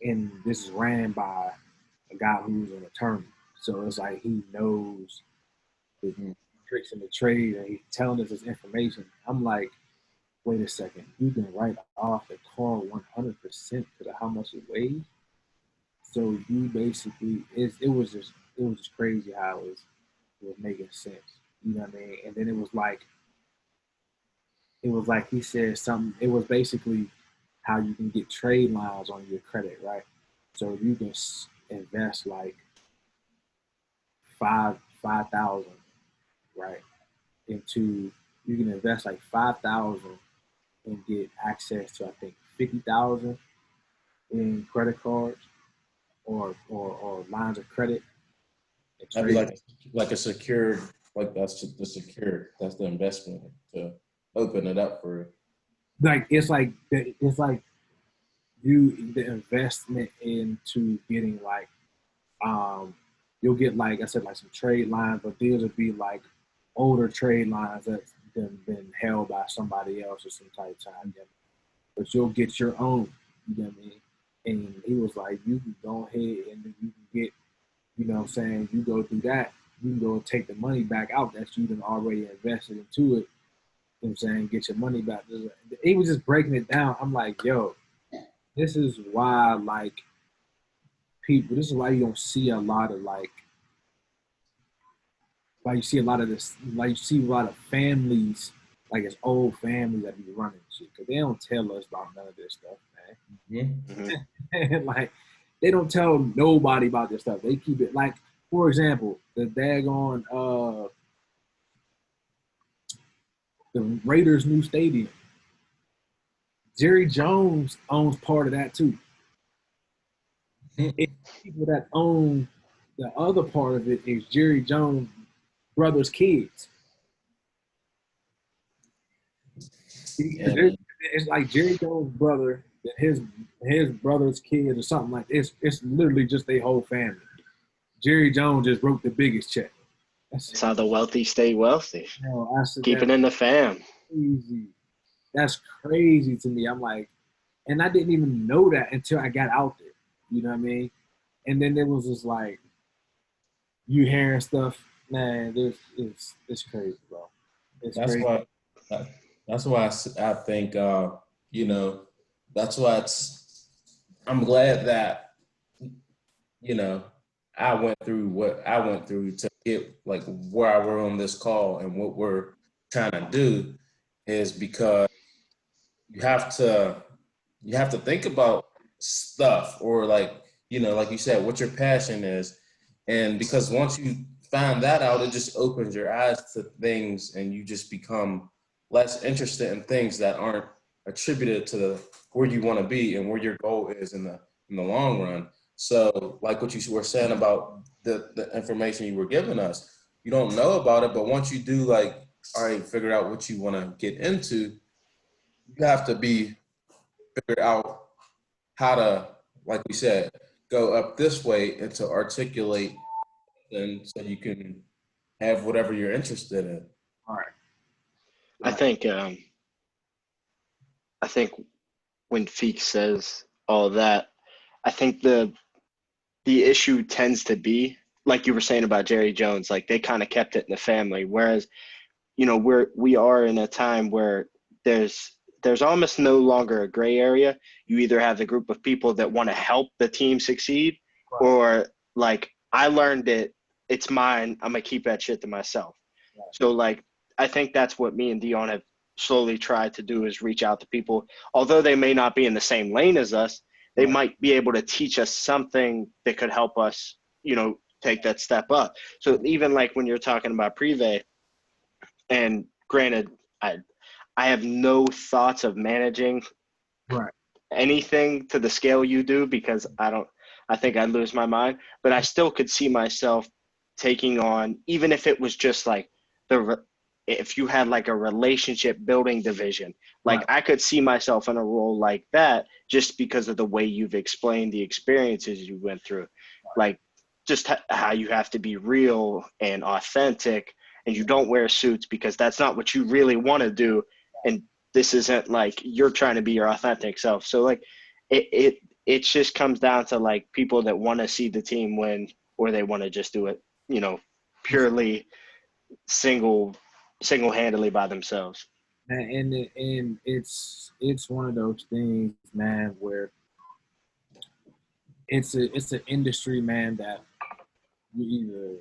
and this is ran by a guy who's an attorney. So it's like he knows the tricks in the trade and he's telling us this information. I'm like, wait a second, you can write off the car 100% to how much it weighs. So you basically, it was just crazy how it was making sense. You know what I mean? And then it was like he said something. It was basically how you can get trade lines on your credit, right? So you can invest like 5,000, right? Into You can invest like 5,000 and get access to I think 50,000 in credit cards or lines of credit and That'd be trade. like a secured, like that's the secured, that's the investment to open it up for. Like it's like the investment into getting like um you'll get like I said like some trade lines, but these would be like older trade lines that's been held by somebody else or some type of time. But you'll get your own. You know what I mean? And he was like, you can go ahead and you can get, you know what I'm saying, you go through that, you can go take the money back out that you done already invested into it. You know what I'm saying? Get your money back. He was just breaking it down. I'm like, yo, this is why like this is why you don't see a lot of like you see a lot of this, like you see a lot of families, like it's old families that be running shit, because they don't tell us about none of this stuff, man. Mm-hmm. Like they don't tell nobody about this stuff. They keep it like, for example, the daggone the Raiders' new stadium. Jerry Jones owns part of that too. It's people that own the other part of it is Jerry Jones' brother's kids. And It's like Jerry Jones' brother, his brother's kids or something like this. It's literally just their whole family. Jerry Jones just wrote the biggest check. That's how the wealthy stay wealthy. I said Keep it that's in the fam. crazy. That's crazy to me. I'm like, and I didn't even know that until I got out there. You know what I mean? And then it was just like you hearing stuff, man. It's crazy, bro. It's that's crazy. why, that's why I think, you know, that's why I'm glad that, you know, I went through what I went through to get like where we're on this call and what we're trying to do is because you have to think about stuff or like, you know, like you said, what your passion is. And because once you find that out, it just opens your eyes to things and you just become less interested in things that aren't attributed to where you want to be and where your goal is in the long run. So like what you were saying about the information you were giving us, you don't know about it, but once you do like, all right, figure out what you want to get into, you have to be figure out how to, like we said, go up this way and to articulate and so you can have whatever you're interested in. All right. I think I think when Feek says all that, I think the issue tends to be like you were saying about Jerry Jones, like they kind of kept it in the family. Whereas, you know, we are in a time where there's almost no longer a gray area. You either have the group of people that want to help the team succeed, Right. or like I learned it, it's mine. I'm gonna keep that shit to myself. Right. So like I think that's what me and Dion have slowly tried to do is reach out to people, although they may not be in the same lane as us. They Right. might be able to teach us something that could help us, you know, take that step up. So even like when you're talking about Privé, and granted, I have no thoughts of managing Right. anything to the scale you do because I think I'd lose my mind, but I still could see myself taking on, even if it was just like if you had like a relationship building division, like I could see myself in a role like that just because of the way you've explained the experiences you went through, like just how you have to be real and authentic, and you don't wear suits because that's not what you really want to do. And this isn't like you're trying to be your authentic self. So like it just comes down to like people that want to see the team win, or they want to just do it, you know, purely single-handedly by themselves. And it's one of those things, man, where it's an industry, man, that you either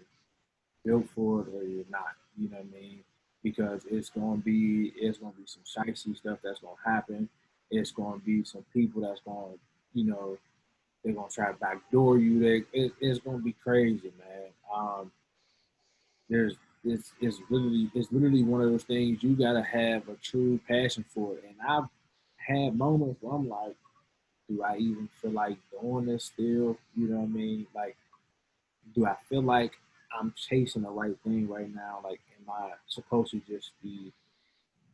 built for it or you're not. You know what I mean? Because it's gonna be some shicey stuff that's gonna happen. It's gonna be some people that's gonna, you know, they're gonna try to backdoor you. It's gonna be crazy, man. There's it's literally one of those things you gotta have a true passion for it. And I've had moments where I'm like, do I even feel like doing this still? You know what I mean? Like, do I feel like I'm chasing the right thing right now? Like, am I supposed to just be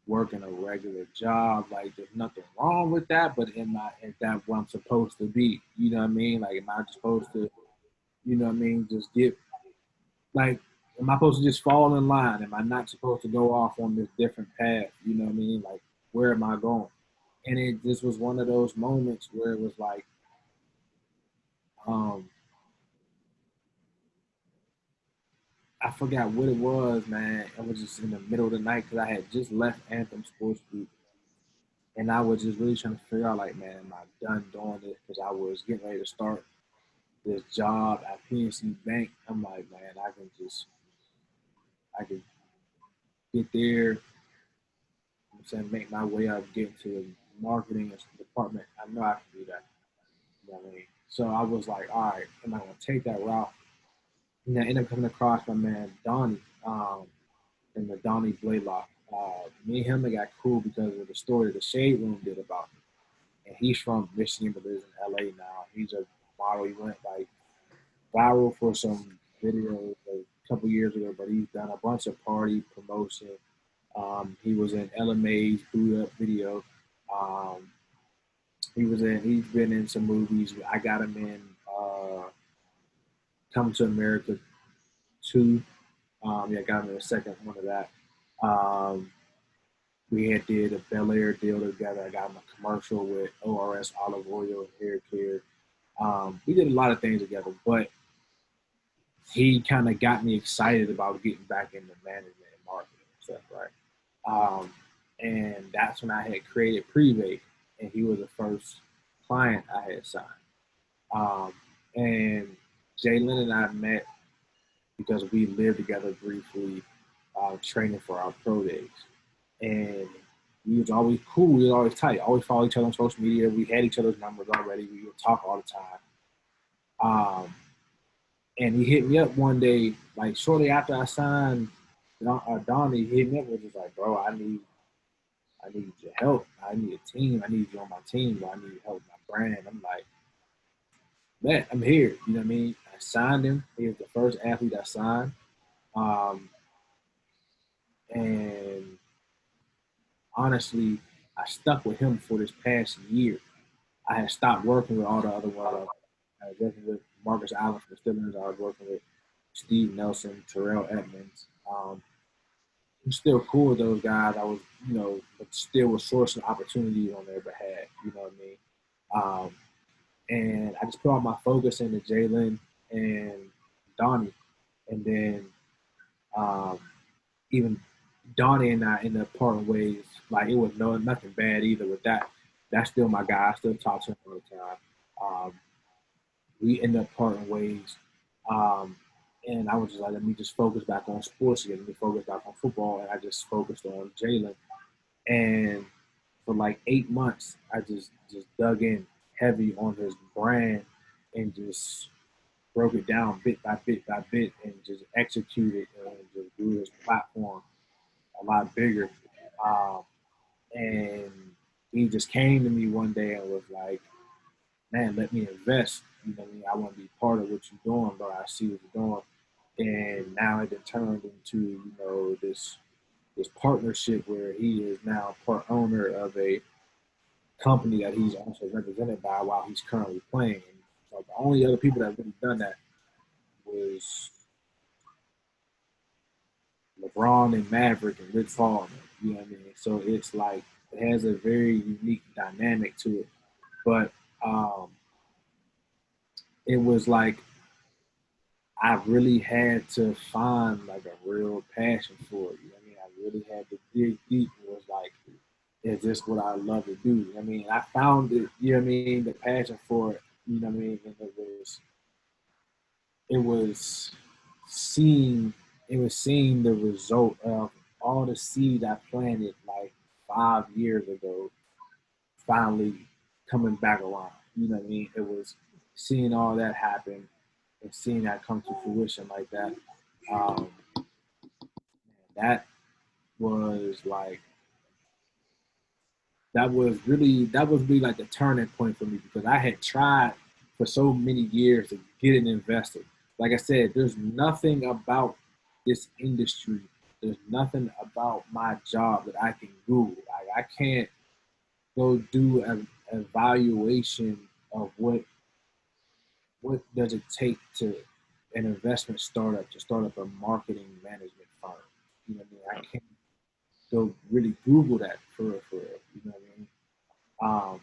working a regular job? Like, there's nothing wrong with that, but is that what I'm supposed to be? You know what I mean? Like, am I just supposed to, you know what I mean, just get, like, am I supposed to just fall in line? Am I not supposed to go off on this different path? You know what I mean? Like, where am I going? And it just was one of those moments where it was like, um, I forgot what it was, man. It was just in the middle of the night because I had just left Anthem Sports Group. And I was just really trying to figure out, like, man, am I done doing this? Because I was getting ready to start this job at PNC Bank. I'm like, man, I can get there, I'm saying, make my way up, get into the marketing department. I know I can do that. You know what I mean? So I was like, all right, am I going to take that route? And I ended up coming across my man, Donnie, in the Donnie Blaylock. Me and him, they got cool because of the story the Shade Room did about me. And he's from Michigan, but lives in LA now. He's a model. He went like viral for some videos a couple years ago, but he's done a bunch of party promotion. He was in LMA's Boot Up video. Um, he's been in some movies. I got him in Come to America 2. Yeah, I got him in the second one of that. We had did a Bel Air deal together. I got him a commercial with ORS Olive Oil Hair Care. We did a lot of things together, but he kind of got me excited about getting back into management and marketing and stuff, right? And that's when I had created Prevay, and he was the first client I had signed. And Jalen and I met because we lived together briefly, training for our pro days. And we was always cool. We was always tight. Always follow each other on social media. We had each other's numbers already. We would talk all the time. And he hit me up one day, like shortly after I signed Donnie. He hit me up and was just like, bro, I need your help. I need a team. I need you on my team. But I need help with my brand. I'm like, man, I'm here. You know what I mean? I signed him. He was the first athlete I signed. And honestly, I stuck with him for this past year. I had stopped working with all the other ones. I was working with Marcus Allen for the Steelers. I was working with Steve Nelson, Terrell Edmonds. I'm still cool with those guys. I was, but still was sourcing opportunities on their behalf. You know what I mean? And I just put all my focus into Jalen and Donnie. And then even Donnie and I ended up parting ways. Like, it was nothing bad either with that. That's still my guy. I still talk to him all the time. We ended up parting ways. And I was just like, let me just focus back on sports again. Let me focus back on football. And I just focused on Jalen. And for like 8 months, I just dug in heavy on his brand and just broke it down bit by bit by bit and just executed and just grew his platform a lot bigger. And he just came to me one day and was like, man, let me invest. You know what I mean? I want to be part of what you're doing, bro. I see what you're doing. And now it turned into, this this partnership where he is now part owner of a company that he's also represented by while he's currently playing. And so the only other people that really done that was LeBron and Maverick and Rich Paul. You know what I mean? So it's like it has a very unique dynamic to it. But it was like I really had to find like a real passion for it. You know what I mean? I really had to dig deep. It was like, is this what I love to do? I mean, I found it, you know what I mean, the passion for it, you know what I mean, and seeing it was seeing the result of all the seed I planted like 5 years ago finally coming back around. You know what I mean? It was seeing all that happen and seeing that come to fruition like that. Um, that was like that was really like the turning point for me because I had tried for so many years to get an investor. Like I said, there's nothing about this industry. There's nothing about my job that I can Google. I can't go do an evaluation of what does it take to an investment startup to start up a marketing management firm. You know what I mean? I can't go really Google that for real. You know what I mean?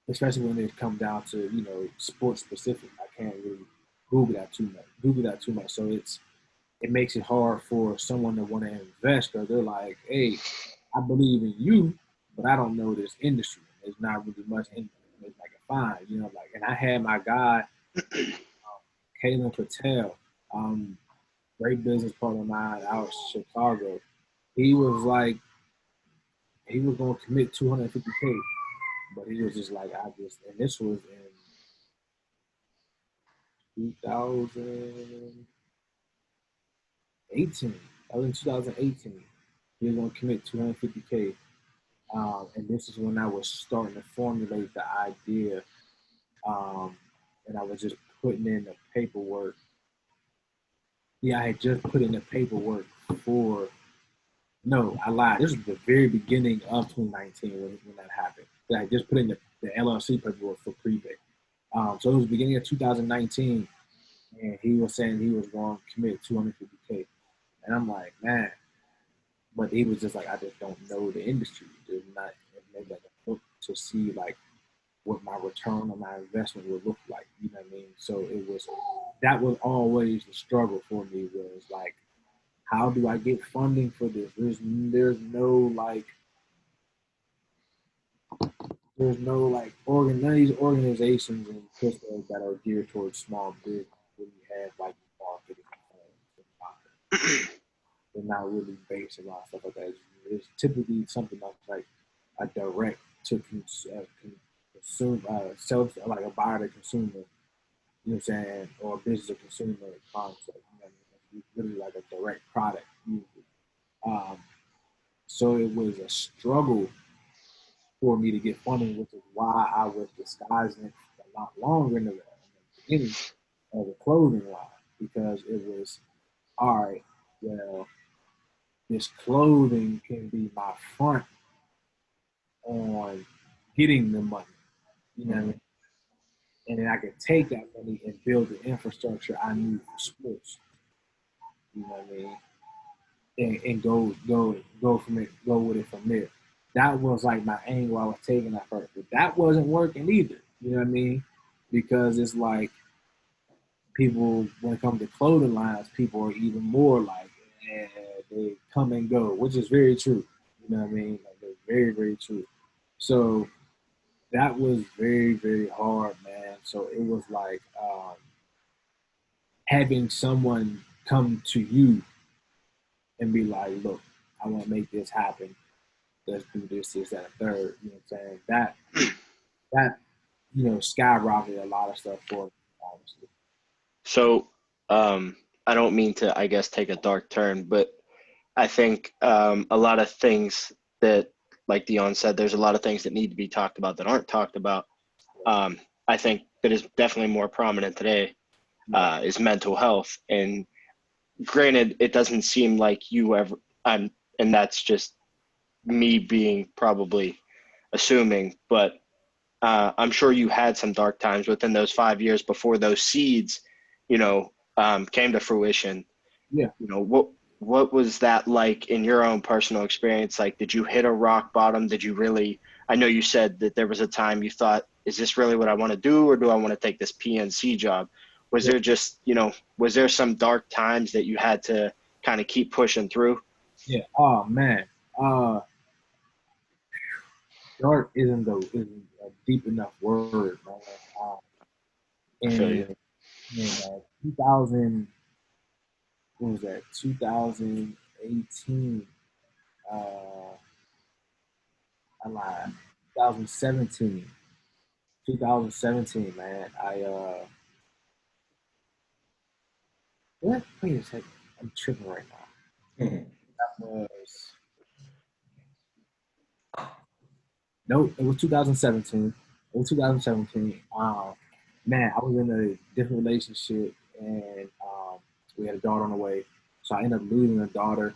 Especially when it come down to sports specific. I can't really Google that too much. So it makes it hard for someone to want to invest because they're like, hey, I believe in you, but I don't know this industry. There's not really much in it I can find, like. And I had my guy, Kalen Patel, great business partner of mine out of Chicago. He was like, he was gonna commit 250K. But he was just like, and this was in 2018. That was in 2018. He was going to commit 250K. And this is when I was starting to formulate the idea. And I was just putting in the paperwork. Yeah, I had just put in the paperwork no, I lied. This was the very beginning of 2019 when that happened. I had just put in the LLC paperwork for prepay. So it was the beginning of 2019, and he was saying he was going to commit 250K. And I'm like, man. But he was just like, I just don't know the industry. There's not maybe like a book to see like what my return on my investment would look like. You know what I mean? So that was always the struggle for me was like, how do I get funding for this? There's no none of these organizations in Pittsburgh that are geared towards small business really have like marketing. They're not really based around stuff like that. It's typically something that's like a direct to consume, self, like a buyer to consumer, you know what I'm saying, or a business to consumer concept. You know what I mean? It's really like a direct product usually. So it was a struggle for me to get funding, which is why I was disguising it a lot longer in the beginning of the clothing line, because it was, all right, well, this clothing can be my front on getting the money, you know what I mean? And then I could take that money and build the infrastructure I need for sports, you know what I mean? And go from it, go with it from there. That was like my angle I was taking at first, but that wasn't working either. You know what I mean? Because it's like people, when it comes to clothing lines, people are even more like, they come and go, which is very true. You know what I mean? Like, they're very, very true. So that was very, very hard, man. So it was like having someone come to you and be like, look, I want to make this happen. Let's do this, that, and third. You know what I'm saying? That skyrocketed a lot of stuff for me, honestly. So I don't mean to, I guess, take a dark turn, but I think a lot of things that, like Dion said, there's a lot of things that need to be talked about that aren't talked about. I think that is definitely more prominent today is mental health. And granted, it doesn't seem like you ever, And that's just me being probably assuming, but I'm sure you had some dark times within those 5 years before those seeds, came to fruition. Yeah. What was that like in your own personal experience? Like, did you hit a rock bottom? Did you really, I know you said that there was a time you thought, is this really what I want to do? Or do I want to take this PNC job? Was Yeah. there just, was there some dark times that you had to kind of keep pushing through? Yeah. Oh man. Dark isn't a deep enough word, man. I feel you. And in 2000, what was that? 2018. I lied. 2017. 2017, man. What? Wait a second. I'm tripping right now. Mhm. That was no. It was 2017. It was 2017. Man, I was in a different relationship, and we had a daughter on the way. So I ended up losing a daughter.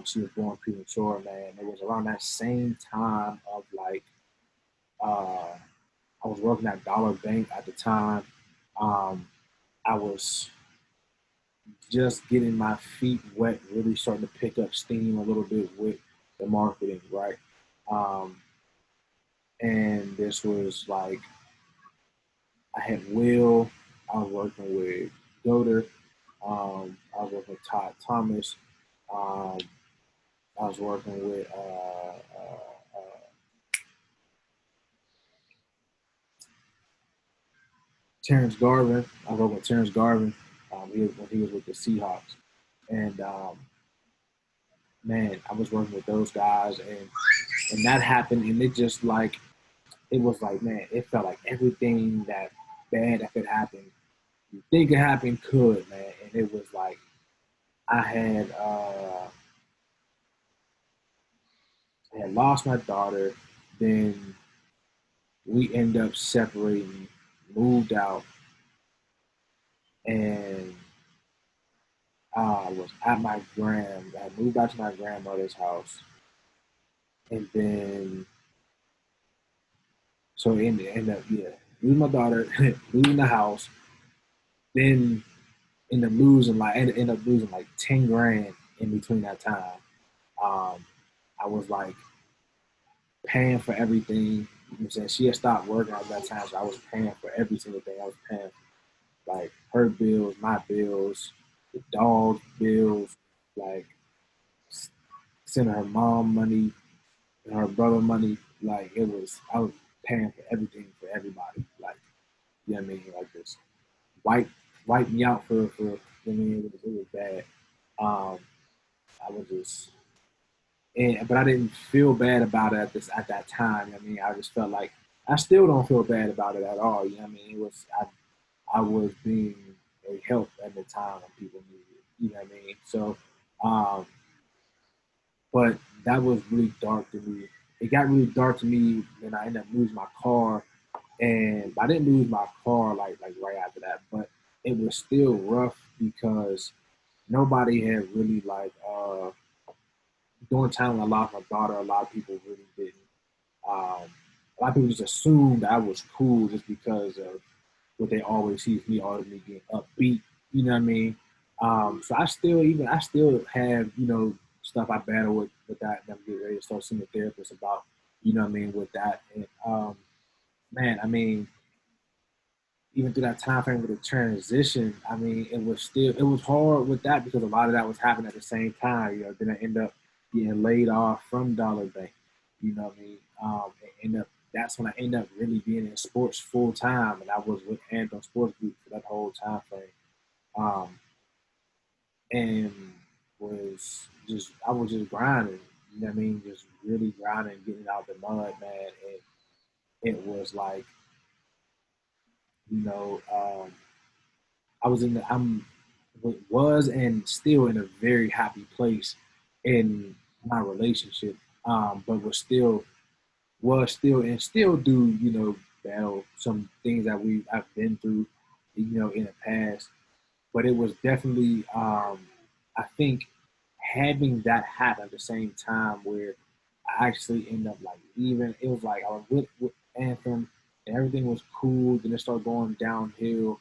She was born premature, man. It was around that same time of like uh, I was working at Dollar Bank at the time. Um, I was just getting my feet wet, really starting to pick up steam a little bit with the marketing, right? Um, and this was like I had Will, I was working with Yoder, I was working with Todd Thomas, um, I was working with Terrence Garvin. I was working with Terrence Garvin. When he was with the Seahawks, and man, I was working with those guys, and that happened, and it just like it was like, man, it felt like everything that bad that could happen, you think it happened, could, man. And it was like I had lost my daughter, then we end up separating, moved out, and I was at I moved back to my grandmother's house, and then so it ended up, yeah, losing my daughter, losing the house, then end up losing like 10 grand in between that time. Um, I was like paying for everything. You know what I'm saying? She had stopped working at that time, so I was paying for every single thing. I was paying for like her bills, my bills, the dog's bills, like sending her mom money and her brother money. Like I was paying for everything for everybody. Like, you know what I mean? Like this wipe wipe me out for I mean, it was bad. Um, I was just but I didn't feel bad about it at that time. I mean, I just felt like I still don't feel bad about it at all. You know what I mean? It was I was being a help at the time when people needed it. You know what I mean? So, um, but that was really dark to me. It got really dark to me when I ended up losing my car, and I didn't lose my car like right after that, but it was still rough because nobody had really like during the time when I lost my daughter, a lot of people really didn't. A lot of people just assumed I was cool just because of what they always see me, always me being upbeat. You know what I mean? So I still have stuff I battle with that, and I'm getting ready to start seeing a therapist about. You know what I mean with that, and man, I mean even through that time frame with the transition, I mean, it was hard with that because a lot of that was happening at the same time. Then I end up getting laid off from Dollar Bank. You know what I mean? That's when I end up really being in sports full time, and I was with Anthem Sports Group for that whole time frame. Um, and I was just grinding. You know what I mean? Just really grinding, getting out the mud, man. And it was like, you know. I was in the I'm was and still in a very happy place in my relationship, but was still and still do battle some things that I've been through in the past, but it was definitely I think having that happen at the same time where I actually end up like even it was like I was with Anthem and everything was cool. Then it started going downhill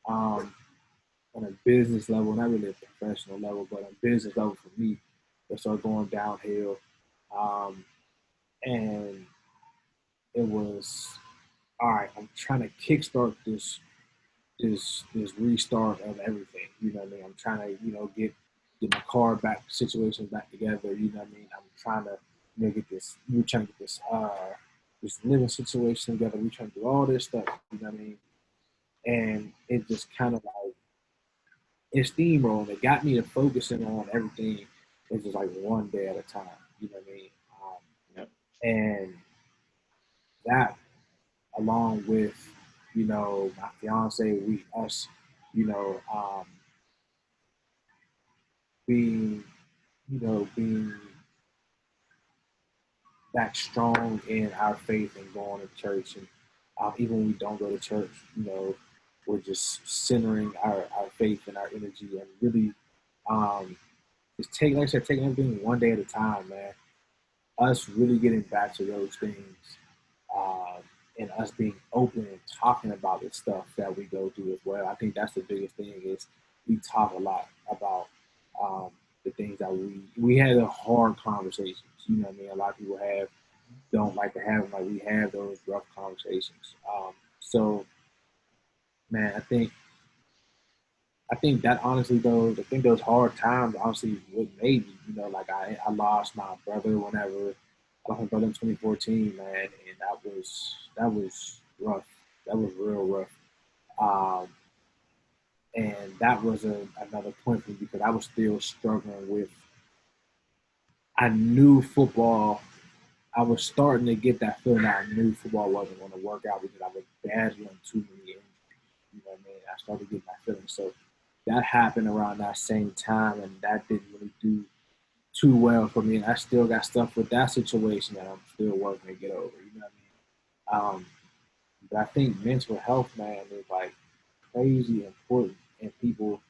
on a business level, not really a professional level, but on a business level for me, it started going downhill. Um, and it was all right. I'm trying to kickstart this restart of everything. You know what I mean? I'm trying to get my car back situation back together. You know what I mean? I'm trying to get this. We're trying to get this living situation together. We're trying to do all this stuff. You know what I mean? And it just kind of like it steamrolled. It got me to focusing on everything. It's just like one day at a time. You know what I mean? Yep. And that, along with my fiance, being being that strong in our faith and going to church, and even when we don't go to church, we're just centering our faith and our energy and really just like I said, taking everything one day at a time, man. Us really getting back to those things, and us being open and talking about the stuff that we go through as well. I think that's the biggest thing is we talk a lot about the things that we had a hard conversations. You know what I mean? A lot of people don't like to have them. Like we have those rough conversations. So, man, I think that honestly though, I think those hard times honestly what made me. Like I lost my brother whenever I lost my brother in 2014, man, and that was rough. That was real rough. And that was another point for me because I was still struggling with. I knew football. I was starting to get that feeling that I knew football wasn't going to work out because I was battling too many injuries. You know what I mean? I started getting that feeling. So that happened around that same time, and that didn't really do too well for me. And I still got stuff with that situation that I'm still working to get over. You know what I mean? But I think mental health, man, is like crazy important, and people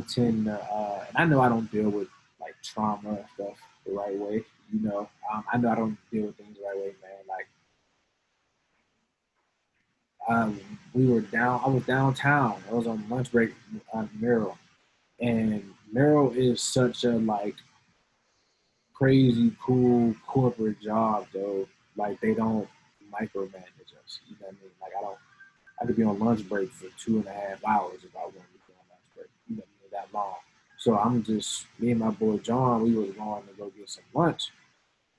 tend to. And I know I don't deal with like trauma and stuff the right way. I know I don't deal with things the right way, man. Like I was downtown. I was on lunch break on Merrill, and Merrill is such a like crazy cool corporate job though. Like they don't micromanage us. You know what I mean? Like I could be on lunch break for 2.5 hours if I wanted to be on lunch break. You know what I mean? That long. So I'm just me and my boy John. We was going to go get some lunch,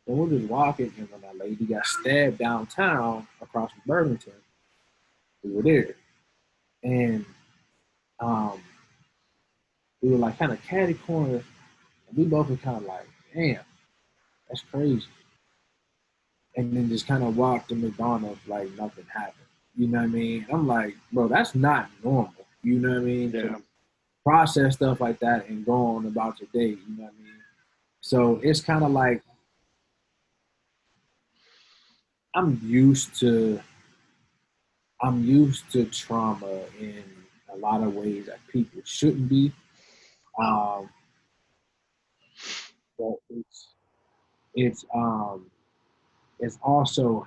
and we're just walking, and when that lady got stabbed downtown across from Burlington, we were there, and um, we were like kind of catty corner, and we both were kind of like, damn, that's crazy. And then just kind of walked to McDonald's like nothing happened. You know what I mean? I'm like, bro, that's not normal. You know what I mean? Yeah. To process stuff like that and go on about your day. You know what I mean? So it's kind of like I'm used to trauma in a lot of ways that people shouldn't be. Um, but it's it's also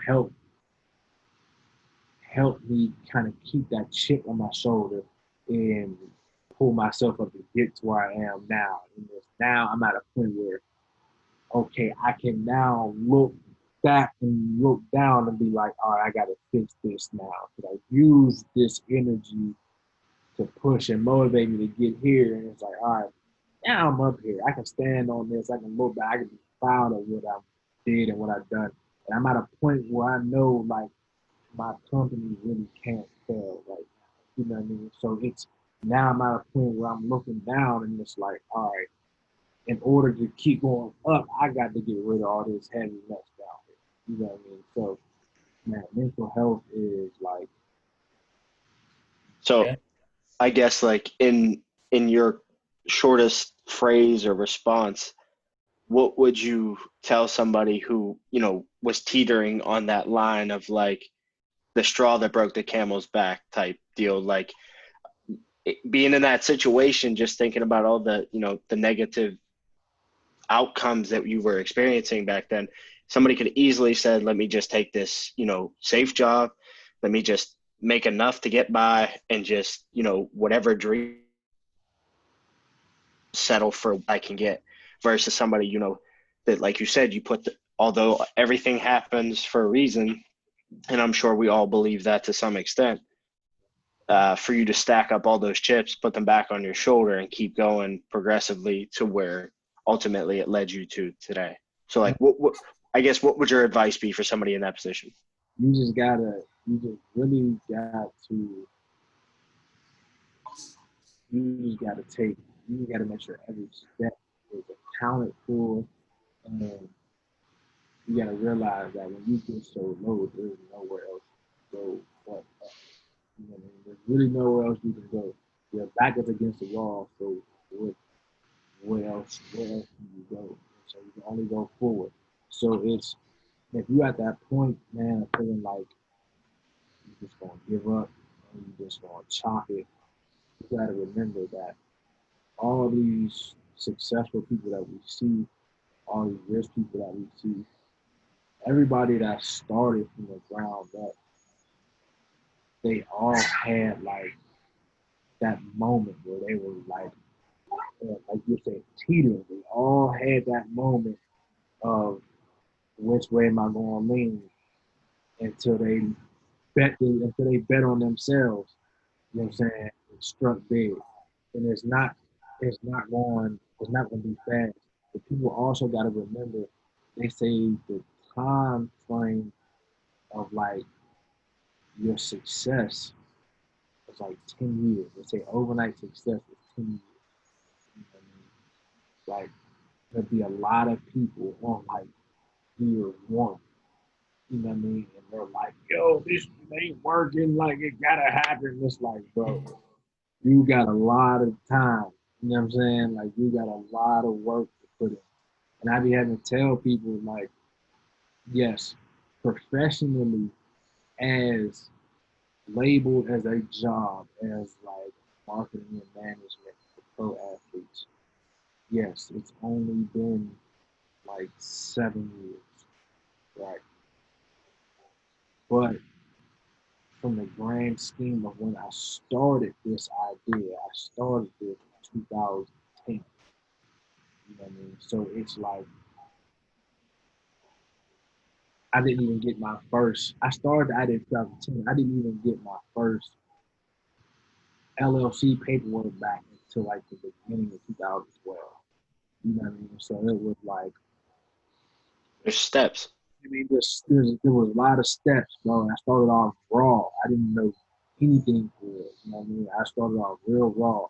helped me kind of keep that chip on my shoulder and pull myself up to get to where I am now. And now I'm at a point where, okay, I can now look back and look down and be like, all right, I got to fix this now. Because I use this energy to push and motivate me to get here. And it's like, all right, now I'm up here. I can stand on this. I can look back. I can be proud of what I did and what I've done. And I'm at a point where I know, like, my company really can't fail right now. You know what I mean? So it's now I'm at a point where I'm looking down and it's like, all right, in order to keep going up, I got to get rid of all this heavy mess down here. You know what I mean? So, man, mental health is like. So Yeah. I guess like in your shortest phrase or response, what would you tell somebody who, was teetering on that line of like the straw that broke the camel's back type deal? Like being in that situation, just thinking about all the, you know, the negative outcomes that you were experiencing back then, somebody could easily said, let me just take this, you know, safe job. Let me just make enough to get by and just, you know, whatever dream, settle for what I can get, versus somebody, you know, that, like you said, you put although everything happens for a reason, and I'm sure we all believe that to some extent, for you to stack up all those chips, put them back on your shoulder, and keep going progressively to where ultimately it led you to today. So, like, what I guess, what would your advice be for somebody in that position? You just really got to, you got to make sure every step is accounted for, and you got to realize that when you get so low, there's nowhere else to go but up. You know what I mean? There's really nowhere else you can go. Your back is against the wall, so where else can you go? So you can only go forward. So it's, if you at that point, man, feeling like you're just gonna give up and you're just gonna chop it, you gotta remember that all these successful people that we see, all these rich people that we see, everybody that started from the ground up, they all had like that moment where they were like you said, teetering. They all had that moment of which way am I going to lean until they bet on themselves. You know what I'm saying? And struck big, and it's not going to be fast. But people also got to remember, they say the time frame of like your success is like 10 years. They say overnight success is 10 years. You know what I mean? Like, there'll be a lot of people on like year one. You know what I mean? And they're like, yo, this ain't working. Like, it gotta happen. It's like, bro, you got a lot of time. You know what I'm saying? Like, you got a lot of work to put in. And I be having to tell people, like, yes, professionally, as labeled as a job, as like marketing and management for pro athletes, yes, it's only been like 7 years, right? But from the grand scheme of when I started this idea, I started this in 2010. You know what I mean? So it's like I didn't even get my first. I started the idea in 2010. I didn't even get my first LLC paperwork back until like the beginning of 2012. You know what I mean? So it was like, There's steps. I mean, there was a lot of steps, bro. And I started off raw. I didn't know anything for it. You know what I mean? I started off real raw.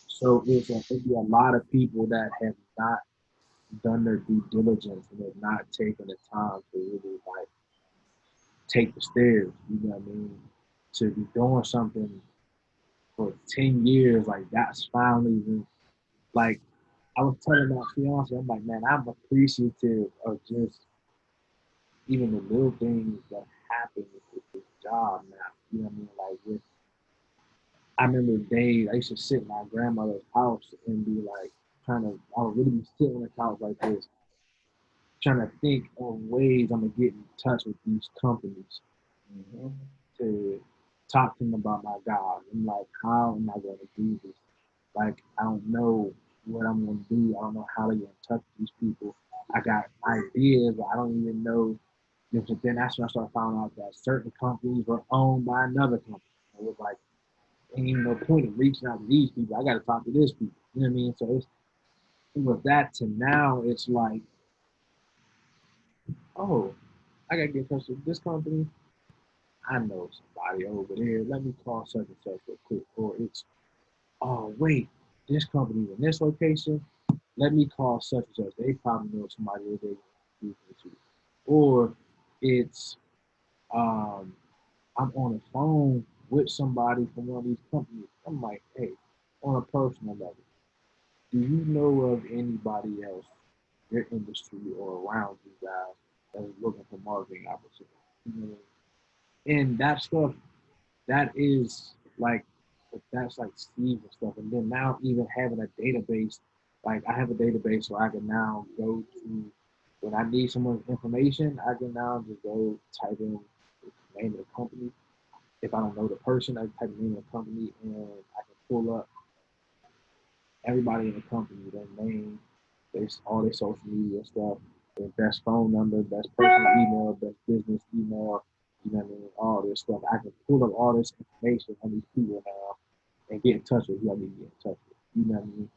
So it'd be a lot of people that have not done their due diligence and have not taken the time to really like take the stairs. You know what I mean? To be doing something for 10 years, like that's finally like I was telling my fiance, I'm like, man, I'm appreciative of just even the little things that happen with this job now. You know what I mean? Like I remember days I used to sit in my grandmother's house and be like I would really be sitting on the couch like this, trying to think of ways I'm gonna get in touch with these companies to talk to them about my God. I'm like, how am I gonna do this? Like, I don't know what I'm gonna do. I don't know how to get in touch with these people. I got ideas, but I don't even know. But then that's when I started finding out that certain companies were owned by another company. It was like, ain't even no point in reaching out to these people. I got to talk to this people. You know what I mean? So it was that to now. It's like, oh, I got to get in touch with this company. I know somebody over there. Let me call such and such real quick. Or it's, oh wait, this company in this location. Let me call such and such. They probably know somebody that they do to. Or it's I'm on the phone with somebody from one of these companies. I'm like, hey, on a personal level, do you know of anybody else in your industry or around you guys that is looking for marketing opportunities? You know, and that stuff, that is like that's like seeds and stuff. And then now even having a database, like I have a database where I can now go to when I need someone's information, I can now just go type in the name of the company. If I don't know the person, I type the name of the company and I can pull up everybody in the company, their name, all their social media stuff, their best phone number, best personal email, best business email, you know what I mean, all this stuff. I can pull up all this information on these people now and get in touch with who I need to get in touch with. You know what I mean?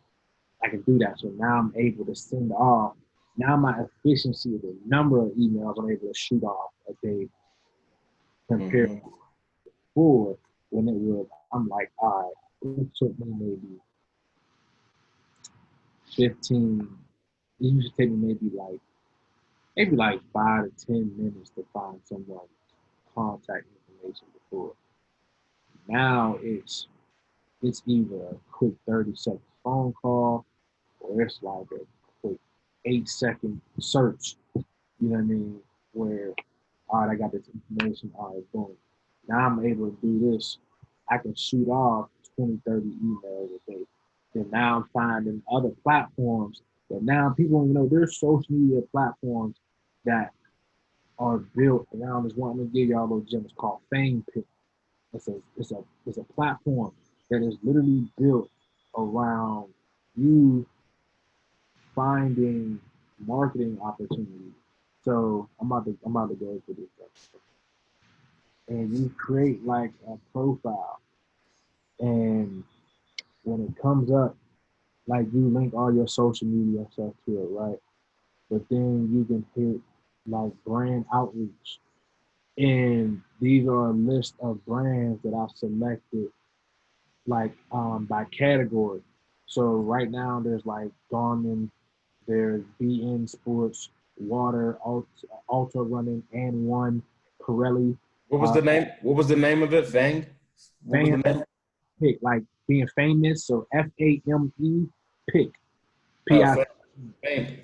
I can do that. So now I'm able to send off. Now my efficiency of the number of emails I'm able to shoot off a day compared to before when it was, I'm like, all right, it took me maybe 15, it used to take me maybe like 5 to 10 minutes to find someone's contact information before. Now it's either a quick 30-second phone call or it's like a quick 8-second search. You know what I mean? Where, all right, I got this information, all right, boom. Now I'm able to do this. I can shoot off 20, 30 emails a day. Then now I'm finding other platforms that now people, you know, there's social media platforms that are built around this one. I'm gonna give y'all those gems called Fame Pit. It's a platform that is literally built around you finding marketing opportunities. So I'm about to go through this stuff. And you create like a profile, and when it comes up, like you link all your social media stuff to it, right? But then you can hit like brand outreach. And these are a list of brands that I've selected like by category. So right now there's like Garmin, there's BN Sports, Water, Ultra Running, and One, Pirelli. What was the name? What was the name of it? Fang? What was the Fame name? Pick, like being famous. So FAME Pick. Oh, PI. Fang.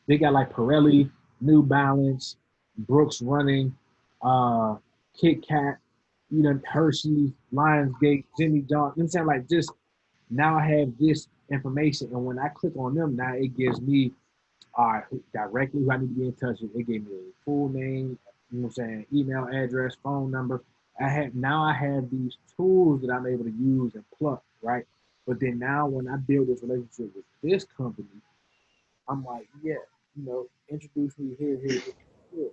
They got like Pirelli, New Balance, Brooks Running, Kit Kat, you know, Hershey's, Lionsgate, Jimmy John. You know what I'm saying? Like just now I have this information, and when I click on them, now it gives me directly who I need to be in touch with. It gave me a full name, you know what I'm saying, email address, phone number. I have these tools that I'm able to use and pluck, right? But then now when I build this relationship with this company, I'm like, yeah, you know, introduce me here.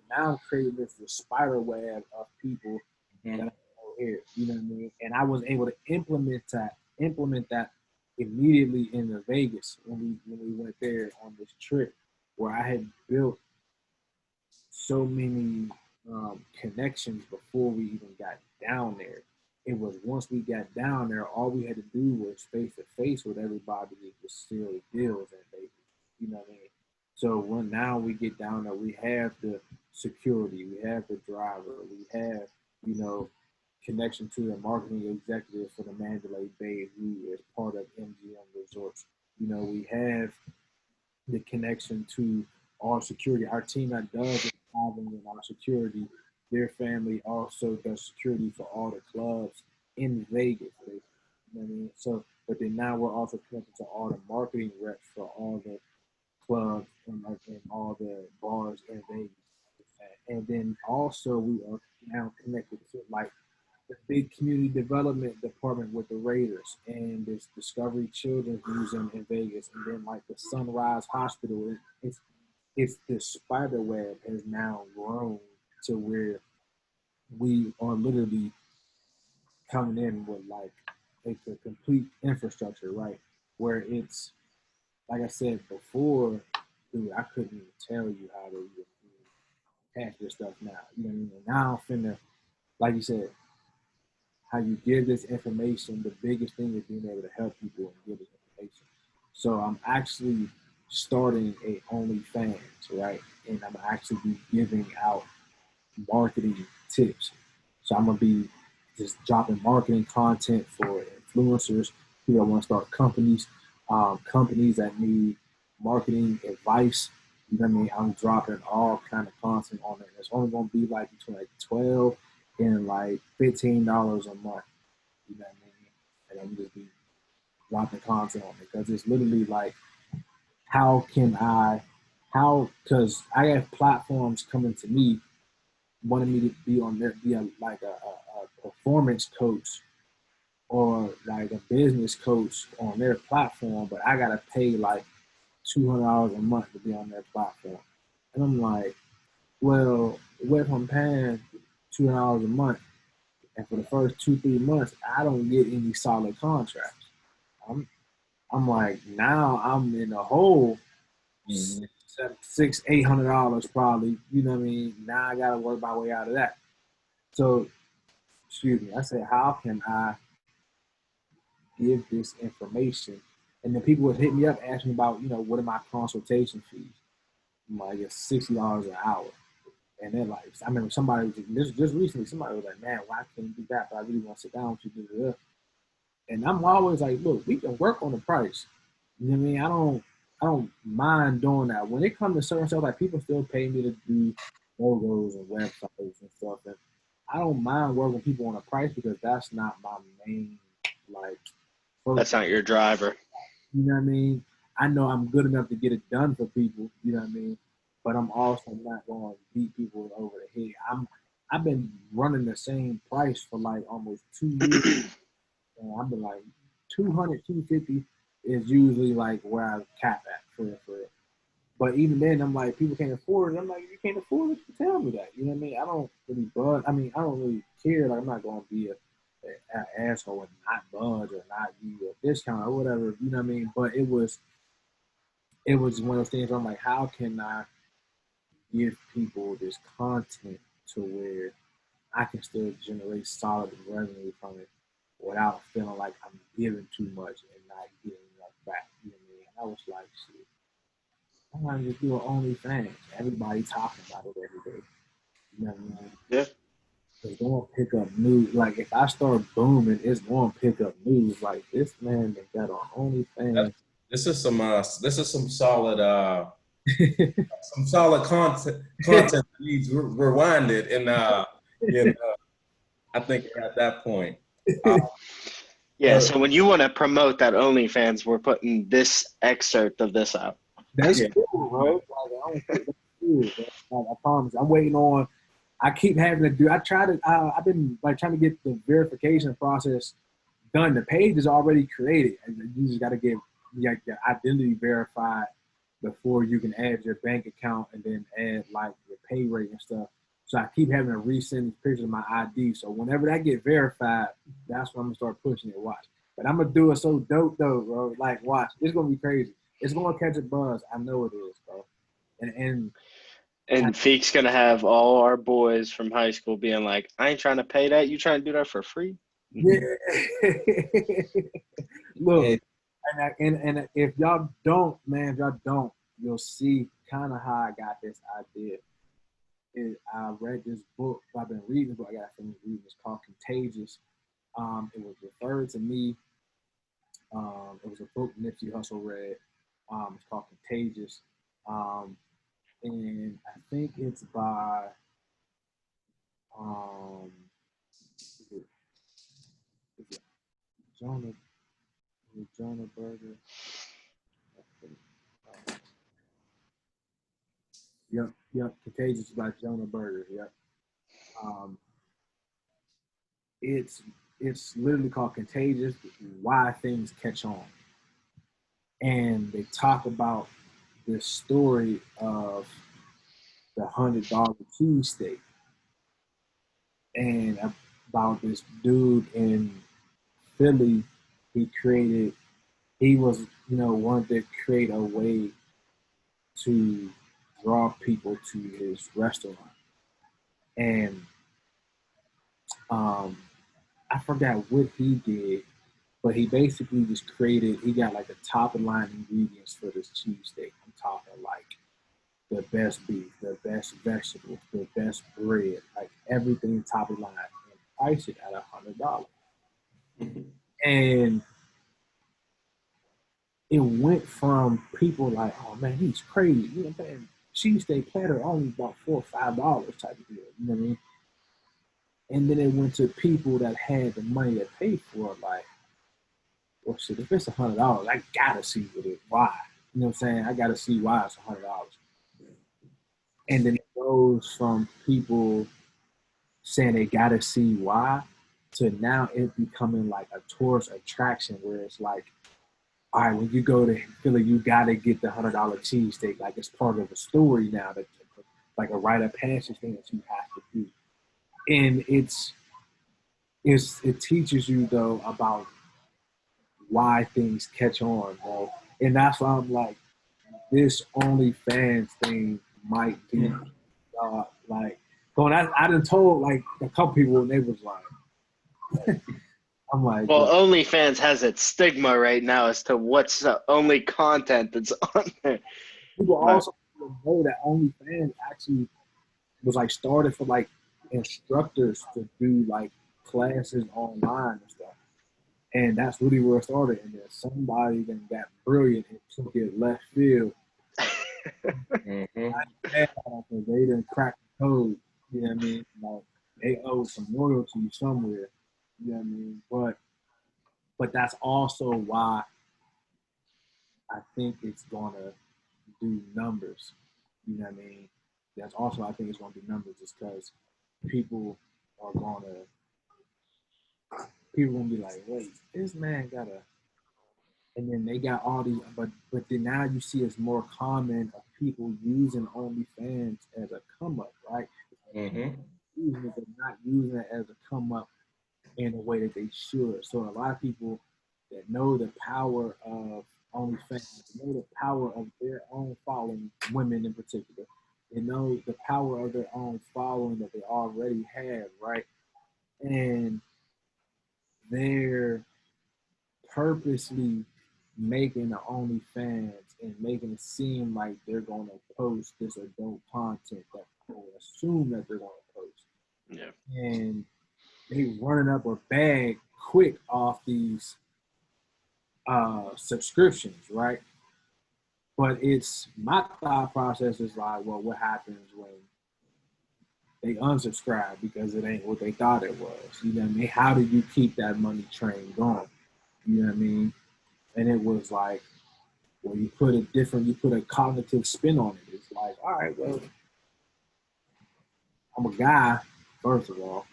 Now I'm creating this spider web of people that I know here. You know what I mean? And I was able to implement that immediately in the Vegas when we went there on this trip, where I had built so many connections before we even got down there. It was once we got down there, all we had to do was face to face with everybody to seal deals and Vegas. You know what I mean? So when now we get down there, we have the security, we have the driver, we have, you know, connection to the marketing executive for the Mandalay Bay, who is part of MGM Resorts. You know, we have the connection to our security. Our team that does involving in our security, their family also does security for all the clubs in Vegas. You know what I mean? So, but then now we're also connected to all the marketing reps for all the clubs and all the bars in Vegas. And then also we are now connected to like the big community development department with the Raiders and this Discovery Children's Museum in Vegas, and then like the Sunrise Hospital. It's the spider web has now grown to where we are literally coming in with like a complete infrastructure, right? Where it's like I said before, dude, I couldn't even tell you how to patch this stuff now. You know what I mean? And now I'm finna, like you said, how you give this information, the biggest thing is being able to help people and give this information. So I'm actually starting a OnlyFans, right? And I'm actually be giving out marketing tips. So I'm gonna be just dropping marketing content for influencers, people that want to start companies, companies that need marketing advice. You know what I mean? I'm dropping all kind of content on it. It's only gonna be like between like $12 and like $15 a month. You know what I mean? and I'm just be dropping content on it because it's literally like, because I have platforms coming to me wanting me to be on there, be a performance coach or like a business coach on their platform, but I gotta pay like $200 a month to be on their platform. And I'm like, well, what if I'm paying $200 a month and for the first 2-3 months I don't get any solid contracts? I'm like, now I'm in a hole, $600-800 probably. You know what I mean? Now I gotta work my way out of that. So, excuse me. I said, how can I give this information? And then people would hit me up asking about, what are my consultation fees? I'm like, it's $60 an hour. And they're like, I remember somebody just recently, somebody was like, man, why can't you do that? But I really want to sit down with you. And I'm always like, look, we can work on the price. You know what I mean? I don't mind doing that. When it comes to certain stuff, like people still pay me to do logos and websites and stuff. And I don't mind working with people on a price because that's not my main That's not your driver. You know what I mean? I know I'm good enough to get it done for people, you know what I mean? But I'm also not going to beat people over the head. I've been running the same price for like almost 2 years. And I've been like 200, 250 is usually like where I cap at for it. But even then, I'm like, people can't afford it. I'm like, if you can't afford it, you tell me that. You know what I mean? I don't really budge. I mean, I don't really care. Like, I'm not going to be an asshole and not budge or not give you a discount or whatever. You know what I mean? But it was one of those things where I'm like, how can I give people this content to where I can still generate solid revenue from it without feeling like I'm giving too much and not getting enough back. You know what I mean? And I was like, shit, I'm gonna just do an OnlyFans. Everybody talking about it every day. You know what I mean? Yeah. It's gonna pick up news. Like if I start booming, it's gonna pick up news. Like this man that got an OnlyFans. This is some solid some solid content that needs rewinded and I think we're at that point. Yeah, so when you want to promote that OnlyFans, we're putting this excerpt of this out. That's cool, bro. Like, I don't think that's cool, bro. Like, I promise. I'm waiting on. I keep having to do. I've been like trying to get the verification process done. The page is already created, and you just got to get your identity verified before you can add your bank account and then add like your pay rate and stuff. So I keep having to resend pictures of my ID. So whenever that get verified, that's when I'm gonna start pushing it. Watch, but I'm gonna do it so dope though, bro. Like watch, it's gonna be crazy. It's gonna catch a buzz. I know it is, bro. And Feek's gonna have all our boys from high school being like, I ain't trying to pay that. You trying to do that for free? yeah. Look, and if y'all don't, you'll see kind of how I got this idea. I read this book. I've been reading the book. I got finished reading. It's called Contagious. It was referred to me. It was a book Nipsey Hussle read. It's called Contagious. And I think it's by is it Jonah Berger? Yep. Contagious by Jonah Berger. Yep. It's literally called Contagious, Why Things Catch On. And they talk about this story of the $100 cheesesteak and about this dude in Philly. He was, wanted to create a way to draw people to his restaurant. And I forgot what he did, but he basically just he got like the top of the line ingredients for this cheesesteak. I'm talking like the best beef, the best vegetables, the best bread, like everything top of the line, and price it at $100. And it went from people like, oh man, he's crazy. You know what I'm saying? Cheesesteak platter only about $4 or $5 type of deal. You know what I mean? And then it went to people that had the money to pay for it, like well, shit, if it's $100, I gotta see what it, why. You know what I'm saying? I gotta see why it's $100. And then it goes from people saying they gotta see why to now it becoming like a tourist attraction where it's like, all right, when you go to Philly, you gotta get the $100 cheesesteak. Like it's part of the story now, that like a rite of passage thing that you have to do. And it teaches you though about why things catch on, bro. And that's why I'm like, this OnlyFans thing might be like going. I done told like a couple people and they was like, I'm like, well, OnlyFans has its stigma right now as to what's the only content that's on there. people also know that OnlyFans actually was like started for like instructors to do like classes online and stuff. And that's really where it started. And then somebody then got brilliant and took it left field. Mm-hmm. They didn't crack the code. You know what I mean? Like they owe some loyalty somewhere. You know what I mean? But that's also why I think it's gonna do numbers. You know what I mean? That's also I think it's gonna do numbers just because people are gonna be like, wait, this man got a, and then they got all these, but then now you see it's more common of people using OnlyFans as a come up, right? Mm-hmm. Using it, but not using it as a come up in a way that they should. So a lot of people that know the power of OnlyFans, know the power of their own following, women in particular, they know the power of their own following that they already have, right? And they're purposely making the OnlyFans and making it seem like they're going to post this adult content that people assume that they're going to post. Yeah. And they running up a bag quick off these subscriptions, right? But it's my thought process is like, well, what happens when they unsubscribe because it ain't what they thought it was? You know what I mean? How do you keep that money train going? You know what I mean? And it was like, well, you put a cognitive spin on it. It's like, all right, well, I'm a guy, first of all.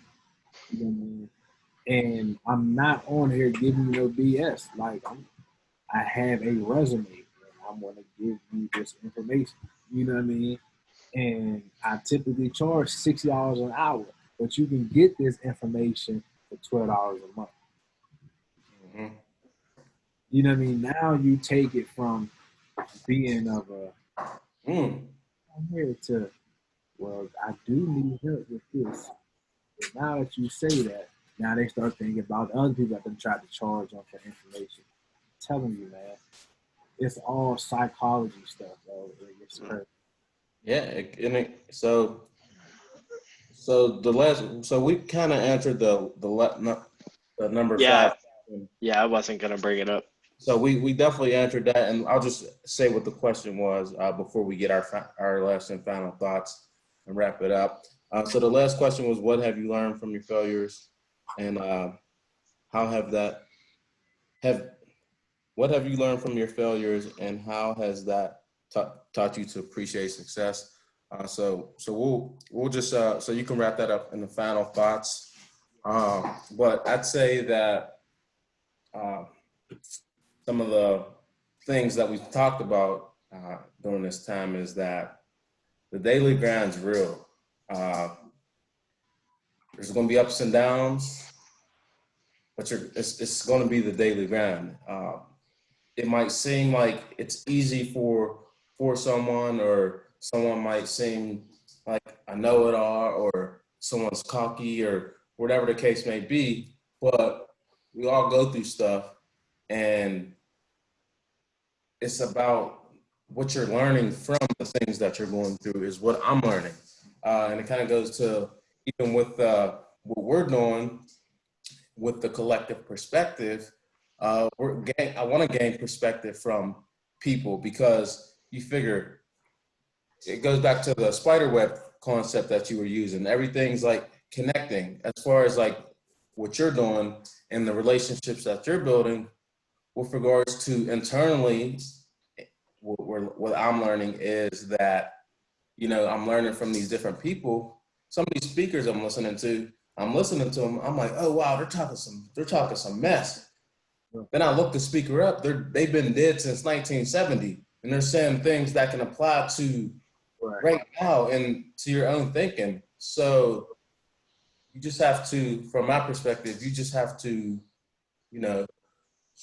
You know what I mean? And I'm not on here giving you no BS. Like I have a resume. And I'm going to give you this information. You know what I mean? And I typically charge $60 an hour, but you can get this information for $12 a month. Mm-hmm. You know what I mean? Now you take it from being of a I'm here to, well, I do need help with this. But now that you say that, now they start thinking about the other people that them tried to charge them for information. I'm telling you, man, it's all psychology stuff, bro. It's crazy. Yeah, so we kind of answered the number Yeah. 5. Yeah, I wasn't gonna bring it up. So we definitely answered that, and I'll just say what the question was before we get our last and final thoughts and wrap it up. So the last question was, what have you learned from your failures, and what have you learned from your failures, and how has that taught you to appreciate success? So we'll just so you can wrap that up in the final thoughts. But I'd say that some of the things that we've talked about during this time is that the daily grind's real. There's going to be ups and downs, but it's going to be the daily grind. It might seem like it's easy for someone, or someone might seem like a know-it-all, or someone's cocky, or whatever the case may be, but we all go through stuff, and it's about what you're learning from the things that you're going through is what I'm learning. And it kind of goes to even with what we're doing with the collective perspective. I want to gain perspective from people, because you figure it goes back to the spider web concept that you were using. Everything's like connecting as far as like what you're doing and the relationships that you're building. with regards to internally, what I'm learning is that, you know, I'm learning from these different people. Some of these speakers I'm listening to them. I'm like, oh wow, they're talking some mess. Then I look the speaker up. They've been dead since 1970, and they're saying things that can apply to right now and to your own thinking. So you just have to, from my perspective, you just have to, you know,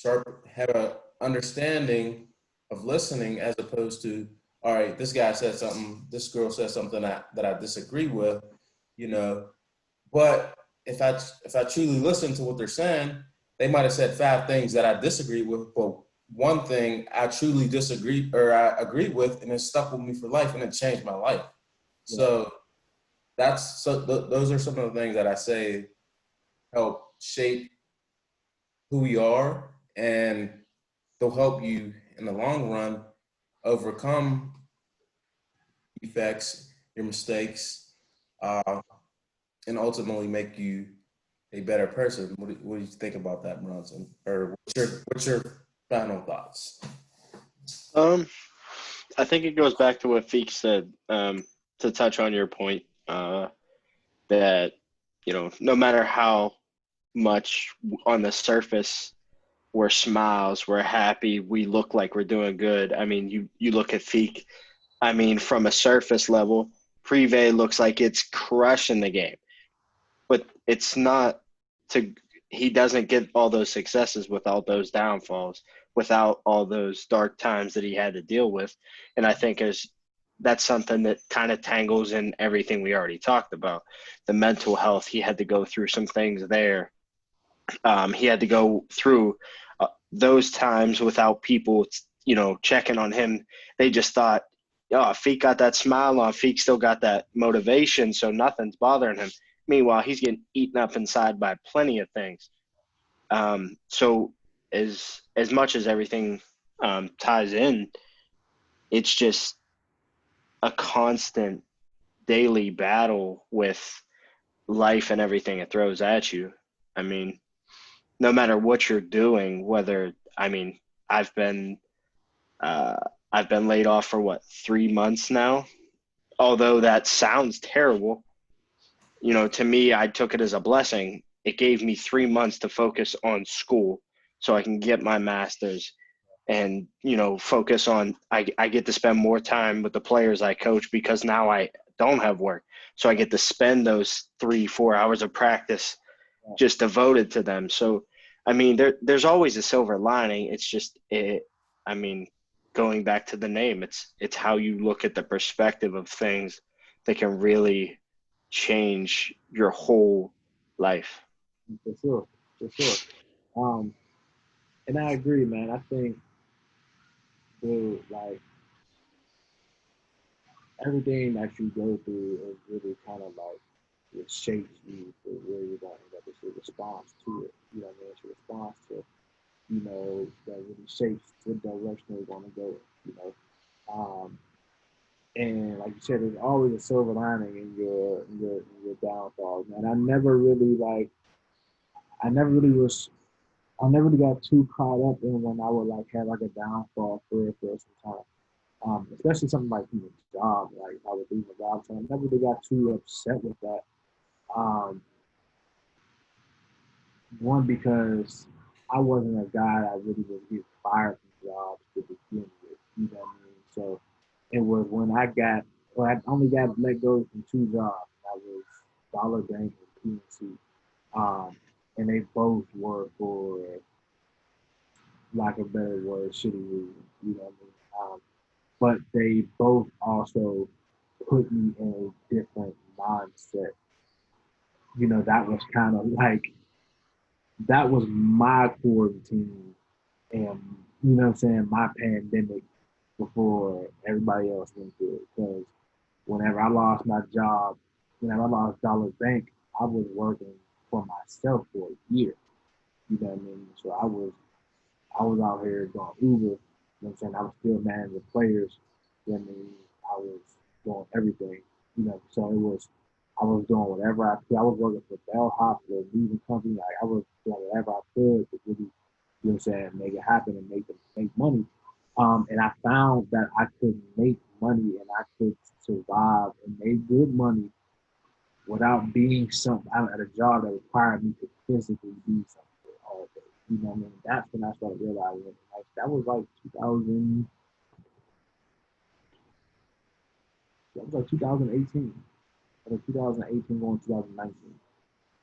have a understanding of listening, as opposed to, all right, this guy said something, this girl said something that I disagree with, you know. But if I truly listen to what they're saying, they might have said 5 things that I disagree with, but one thing I truly disagree or I agree with, and it stuck with me for life, and it changed my life. So those are some of the things that I say help shape who we are, and they'll help you in the long run overcome defects, your mistakes, and ultimately make you a better person. What do you think about that, Bronson? Or what's your final thoughts? I think it goes back to what Feek said, to touch on your point, that, you know, no matter how much on the surface we're smiles, we're happy, we look like we're doing good. I mean, you look at Feek, I mean, from a surface level, Privé looks like it's crushing the game, but it's not to, he doesn't get all those successes without those downfalls, without all those dark times that he had to deal with. And I think that's something that kind of tangles in everything we already talked about. The mental health, he had to go through some things there. He had to go through those times without people, you know, checking on him. They just thought, oh, Feek got that smile on, Feek still got that motivation, so nothing's bothering him. Meanwhile, he's getting eaten up inside by plenty of things. So as much as everything ties in, it's just a constant daily battle with life and everything it throws at you. I mean, no matter what you're doing, whether, I mean, I've been uh, I've been laid off for what, 3 months now. Although that sounds terrible, you know, to me, I took it as a blessing. It gave me 3 months to focus on school so I can get my master's and, you know, focus on, I get to spend more time with the players I coach because now I don't have work. So I get to spend those 3-4 hours of practice just devoted to them. So, I mean, there's always a silver lining. It's just, I mean, going back to the name, it's how you look at the perspective of things that can really change your whole life. For sure, for sure. And I agree, man. I think, dude, like everything that you go through is really kind of like it shapes you for where you're going. That it's your response to it. You know what I mean? It's your response to, you know, that really shapes what direction you're going to go. You know, and like you said, there's always a silver lining in your downfalls, man. I never really got too caught up in when I would like have like a downfall for some time. Especially something like from a job, like I would leave a job. So I never really got too upset with that. Um, One, because I wasn't a guy that really would get fired from jobs to begin with. You know what I mean? So it was when I only got let go from 2 jobs. That was Dollar Bank and PNC. And they both were for lack of a better word, shitty reasons. You know what I mean? But they both also put me in a different mindset. You know, that was kind of like that was my quarantine and you know what I'm saying, my pandemic before everybody else went through it. Because whenever I lost my job, whenever I lost Dollar Bank, I was working for myself for a year. You know what I mean? So I was out here doing Uber. You know what I'm saying? I was still managing players. You know what I mean? I was doing everything. You know, so I was doing whatever I could. I was working for Bell Hop, the leading company. Like I was doing whatever I could to really You know what I'm saying? Make it happen and make money. And I found that I could make money and I could survive and make good money without being at a job that required me to physically be something all day. You know what I mean? That's when I started realizing like that was like 2000. That was like 2018. Like 2018 going 2019,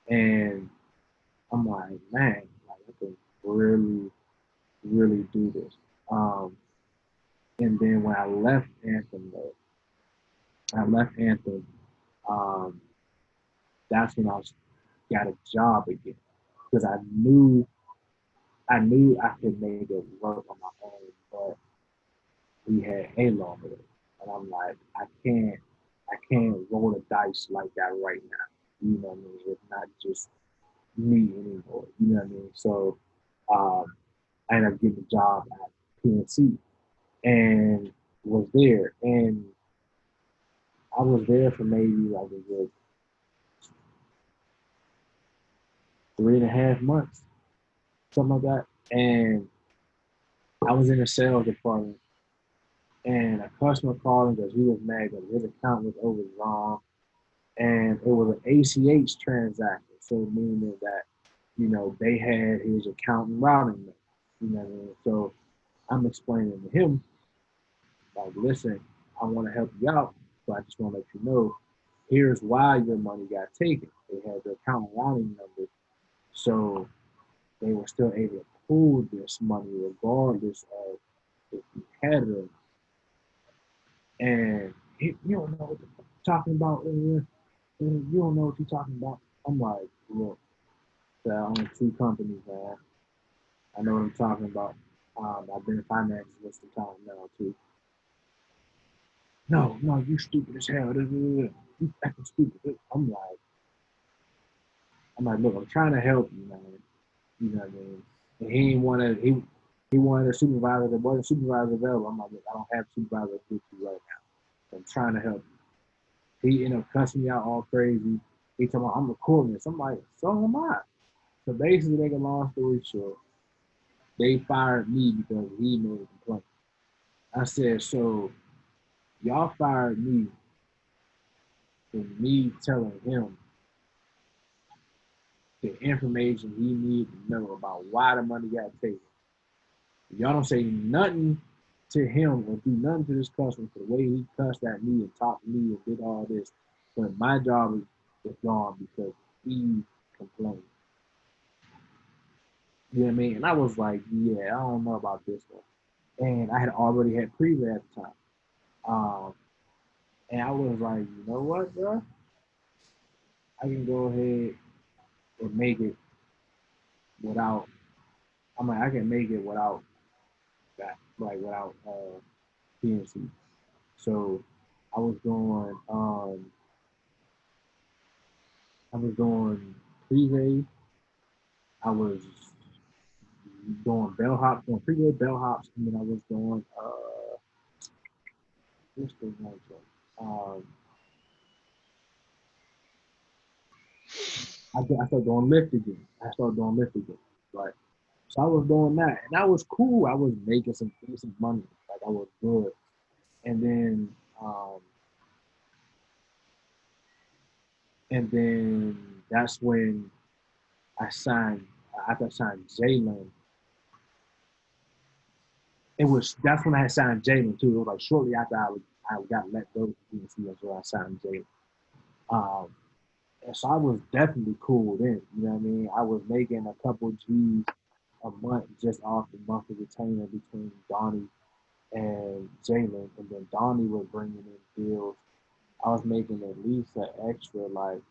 and I'm like, man, like I could really, really do this. And then when I left Anthem, um, that's when got a job again because I knew I could make it work on my own, but we had Halo over there, and I'm like, I can't roll the dice like that right now. You know what I mean? It's not just me anymore. You know what I mean? So um, I ended up getting a job at PNC and was there, and I was there for maybe like a good 3.5 months, something like that. And I was in the sales department, and a customer called him because he was mad that his account was overdrawn, and it was an ACH transaction, so meaning that they had his account and routing number. You know what I mean? So I'm explaining to him like, listen, I want to help you out, but I just want to let you know, here's why your money got taken. They had the account and routing number, so they were still able to pull this money regardless of if you had it or not. And you don't know what you're talking about. You don't know what you're talking about. I'm like, look, there are only two companies, man. I know what I'm talking about. I've been in finance for some time now too. No, no, you stupid as hell. You acting stupid. I'm like, look, I'm trying to help you, man. You know what I mean? And he didn't want to. He wanted a supervisor. There wasn't a supervisor available. I'm like, look, I don't have a supervisor with you right now. I'm trying to help you. He ended up cussing me out all crazy. He told me I'm recording this. I'm like, so am I. So basically, make a long story short, they fired me because he made a complaint. I said, so y'all fired me for me telling him the information he needed to know about why the money got taken. Y'all don't say nothing to him or do nothing to this customer for the way he cussed at me and talked to me and did all this. But my job is gone because he complained. You know what I mean? And I was like, yeah, I don't know about this one. And I had already had preview at the time. Um, and I was like, you know what, bro? I can go ahead and make it without. I'm like, I can make it without that, like without PNC. So I was doing I was doing preview. I was doing bellhops, doing preview bellhops, and then I was doing what's the one? Um, I started doing lift again. Right. So I was doing that, and that was cool. I was making some decent money. Like I was good. And then um, that's when I signed. After I signed Jalen, that's when I had signed Jalen too. It was like shortly after I got let go from PNC, that's where I signed Jalen. Um, and so I was definitely cool then. You know what I mean? I was making a couple G's a month just off the monthly retainer between Donnie and Jalen, and then Donnie was bringing in deals. I was making at least an extra like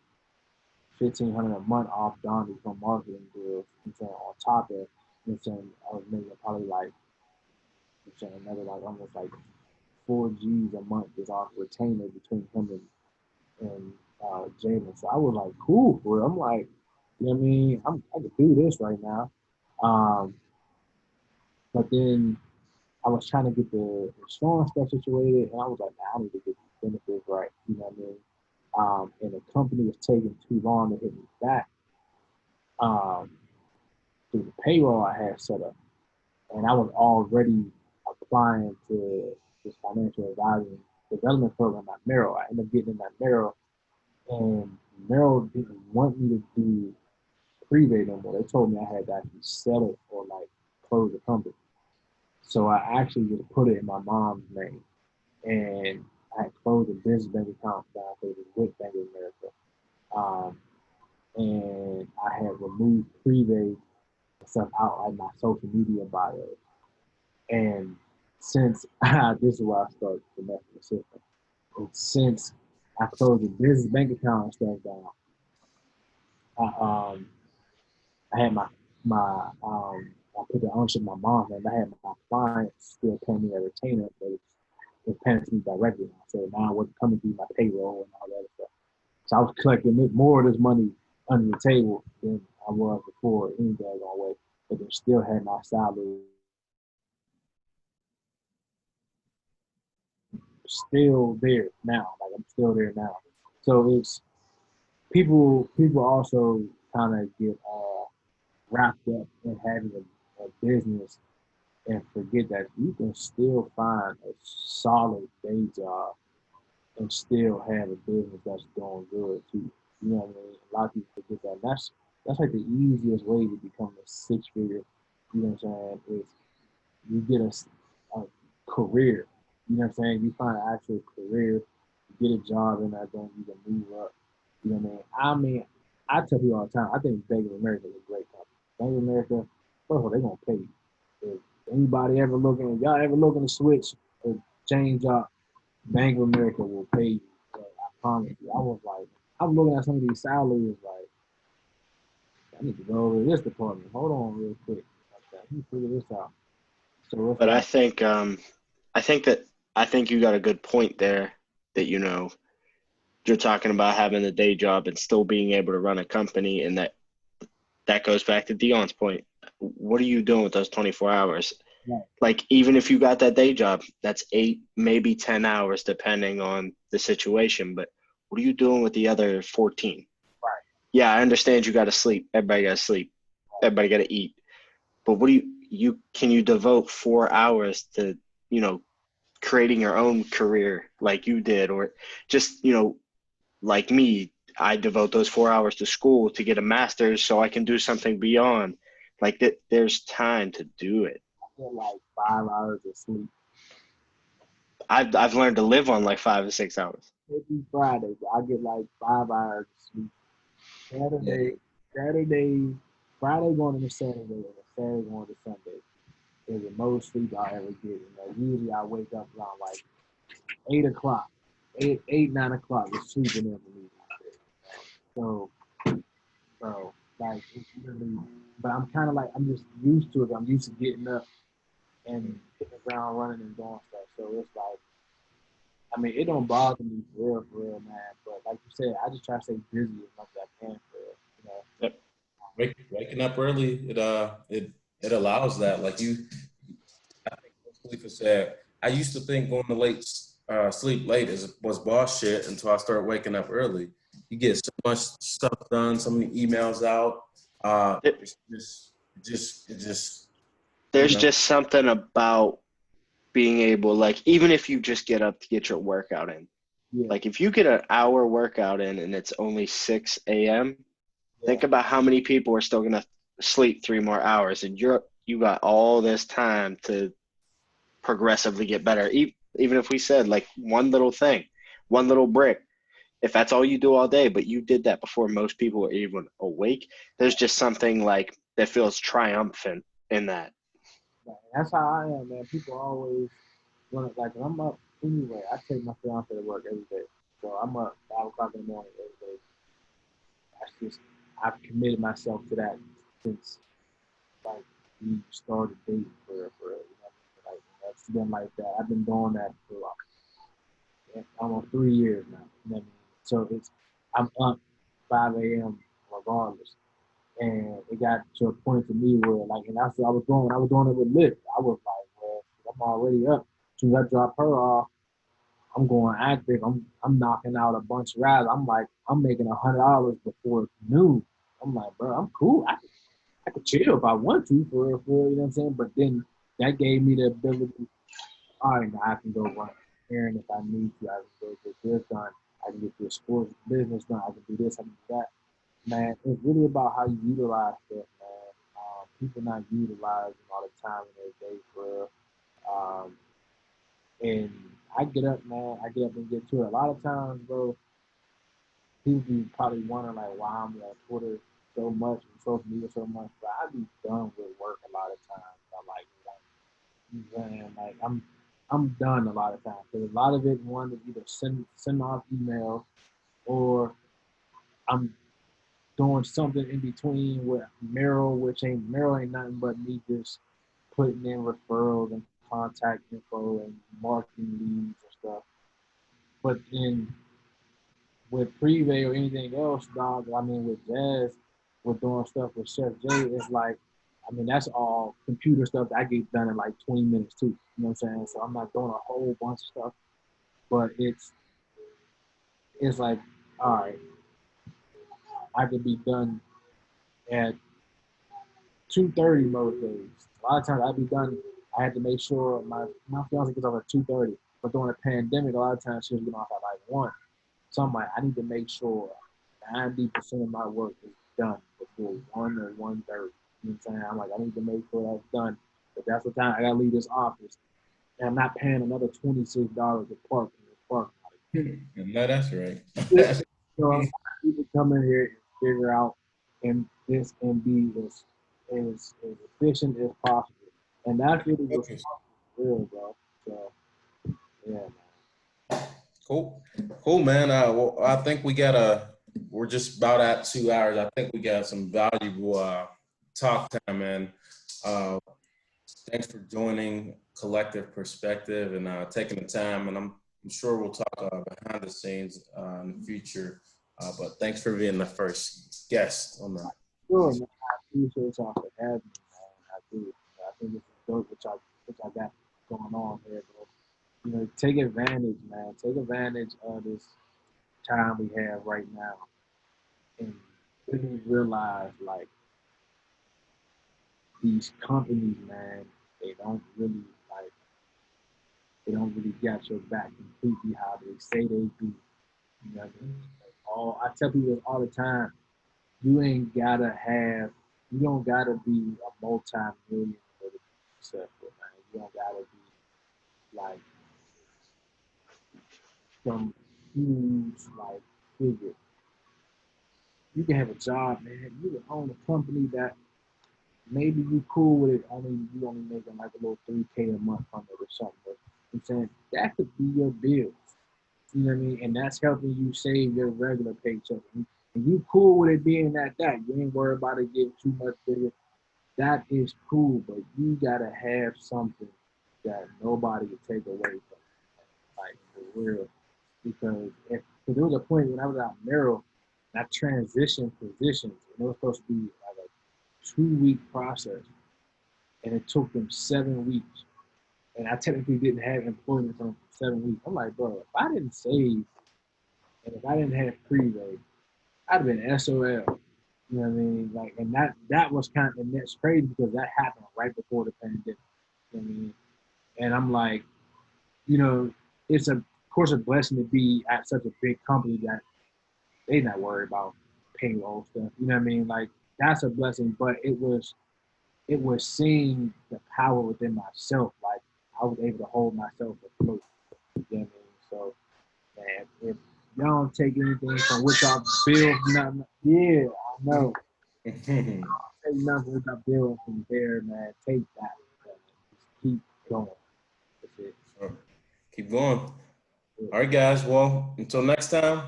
1,500 a month off Donnie from marketing deals. I'm saying on top of, I'm saying I was making probably like, I'm saying another like almost like 4 G's a month just off retainer between him and Jalen. So I was like, cool, bro. I'm like, you know what I mean? I can do this right now. Um, but then I was trying to get the insurance stuff situated, and I was like, man, I need to get these benefits right. You know what I mean? And the company was taking too long to hit me back. Um, through the payroll I had set up. And I was already applying to this financial advising development program at Merrill. I ended up getting in that Merrill, and Merrill didn't want me to do prevay no more. They told me I had to actually sell it or like close the company. So I actually just put it in my mom's name, and I had closed a business bank account down because it was with Bank of America. And I had removed prevay stuff out like my social media bio. And since this is where I started to mess with the system. And since I closed the business bank account and stuff down, I had I put the ownership in my mom's name. I had my clients still paying me a retainer, but it's paying to me directly now. So now what's coming through my payroll and all that other stuff. So I was collecting more of this money under the table than I was before any daggone way, but they still had my salary still there now. Like I'm still there now. So it's people also kind of get wrapped up in having a business and forget that you can still find a solid day job and still have a business that's going good too. You know what I mean? A lot of people forget that. That's like the easiest way to become a six figure. You know what I'm saying? Is you get a career. You know what I'm saying? You find an actual career, you get a job in that thing, you can move up. You know what I mean? I tell people all the time, I think Bank of America is a great company. Bank of America, first of all, they're gonna pay you. If anybody ever looking, if y'all ever looking to switch or change up, Bank of America will pay you. But I promise you. I was looking at some of these salaries like, I need to go over to this department. Hold on real quick. Let me figure this out. So it's But like, I think you got a good point there that, you're talking about having a day job and still being able to run a company, and that goes back to Dion's point. What are you doing with those 24 hours? right. Like, even if you got that day job, that's 8, maybe 10 hours, depending on the situation. But what are you doing with the other 14? Right. Yeah, I understand you got to sleep. Everybody got to sleep. Everybody got to eat. But what do can you devote 4 hours to, creating your own career like you did, or just, like me, I devote those 4 hours to school to get a master's so I can do something beyond. Like that, there's time to do it. I get like 5 hours of sleep. I've learned to live on like 5 or 6 hours. Every Friday, I get like 5 hours of sleep. Saturday, Friday going into Saturday, and Saturday going to Sunday is the most sleep I ever get. Usually I wake up around like 8 o'clock, 9 o'clock, just sleeping in for me. So, like it's really, but I'm kind of like I'm just used to it. I'm used to getting up and hitting the ground running and doing stuff. So it's like, I mean, it don't bother me for real, man. But like you said, I just try to stay busy as much as I can for real, you know. Yep. Waking up early, it allows that. Like I think Khalifa said, I used to think going to sleep late was boss shit until I started waking up early. You get so much stuff done, so many emails out. It, It just, you there's know, just something about being able, like, even if you just get up to get your workout in, Yeah, like if you get an hour workout in and it's only 6 a.m., yeah, think about how many people are still gonna sleep 3 more hours, and you got all this time to progressively get better. Even if we said like one little thing, one little brick, if that's all you do all day, but you did that before most people were even awake, there's just something like that feels triumphant in that. yeah. That's how I am, man. People always when when I'm up anyway. I take my fiance to work every day, so I'm up 5 o'clock in the morning every day. That's just I've committed myself to that since like we started dating for like that's been like that. I've been doing that for almost 3 years now. You know what I mean? So I'm up 5 a.m. regardless. And it got to a point for me where and that's what I was doing it with Lyft. I was like, well, I'm already up. As soon as I drop her off, I'm going active. I'm knocking out a bunch of rides. I'm like, I'm making $100 before noon. I'm like, bro, I'm cool. I could chill if I want to, for real, you know what I'm saying? But then that gave me the ability, all right, now I can go run errand if I need to. I can go get this done. I can get this sports business done. I can do this, I can do that. Man, it's really about how you utilize stuff, man. People not utilizing all the time in their day, for real. Um, and I get up, man. I get up and get to it. A lot of times, bro, people be probably wondering like why I'm on Twitter so much and social media so much, but I be done with work a lot of times. I'm like, you know what I'm saying? Like I'm done a lot of times because a lot of it one is either send off emails or I'm doing something in between with Merrill ain't nothing but me just putting in referrals and contact info and marketing leads and stuff. But then with Prevay or anything else, dog, I mean with Jazz, we're doing stuff with Chef J, it's like, I mean, that's all computer stuff that I get done in like 20 minutes too. You know what I'm saying? So I'm not doing a whole bunch of stuff, but it's like, all right, I could be done at 2:30 most days. A lot of times I'd be done. I had to make sure my fiance gets off at 2:30. But during the pandemic, a lot of times she was getting off at like 1. So I'm like, I need to make sure 90% of my work is done before 1 or 1:30. You know what I'm saying? I'm like, I need to make sure that's done. But that's the time I gotta leave this office. And I'm not paying another $26 to park in the park. No, that's right. So I'm trying to come in here and figure out and this and be as efficient as possible. And that's really what's Okay. real, bro. So yeah, man. Cool. Cool, man. Well, I think we're just about at 2 hours. I think we got some valuable talk time, man. Uh, Thanks for joining Collective Perspective and taking the time. And I'm sure we'll talk behind the scenes in the future. But thanks for being the first guest on the. Sure, man. I appreciate y'all for having me, man. I do. I think this is dope what y'all got going on here, bro. You know, take advantage, man. Take advantage of this time we have right now and really realize like these companies, man, they don't really like they don't really got your back completely how they say they do. You know what I mean? Like I tell people this all the time. You don't gotta be a multi-millionaire to be successful, man. You don't gotta be like some huge like figure. You can have a job, man. You can own a company that maybe you cool with it. You only making like a little 3K a month from it or something. But I'm saying that could be your bills. You know what I mean? And that's helping you save your regular paycheck. And you cool with it being at that. You ain't worried about it getting too much bigger. That is cool, but you gotta have something that nobody can take away from you. Like for real. Because there was a point when I was out in Merrill, and I transitioned positions, and it was supposed to be like a 2-week process, and it took them 7 weeks. And I technically didn't have employment from 7 weeks. I'm like, bro, if I didn't save and if I didn't have pre-rate, I'd have been SOL. You know what I mean? Like, and that was and that's crazy because that happened right before the pandemic. You know what I mean? And I'm like, you know, it's of course a blessing to be at such a big company that they not worried about payroll stuff. You know what I mean? Like that's a blessing, but it was seeing the power within myself. Like I was able to hold myself afloat. You know what I mean? So man, if y'all don't take anything from what y'all build, nothing. Yeah, I know. Take nothing what y'all build from there, man. Take that. Man. Just keep going. That's it. Sure. Keep going. All right, guys. Well, until next time,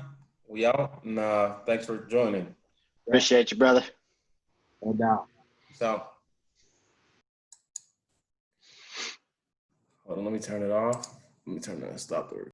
we out. And thanks for joining. Appreciate you, brother. No doubt. Peace out. Hold on, let me turn it off. Let me turn that stop the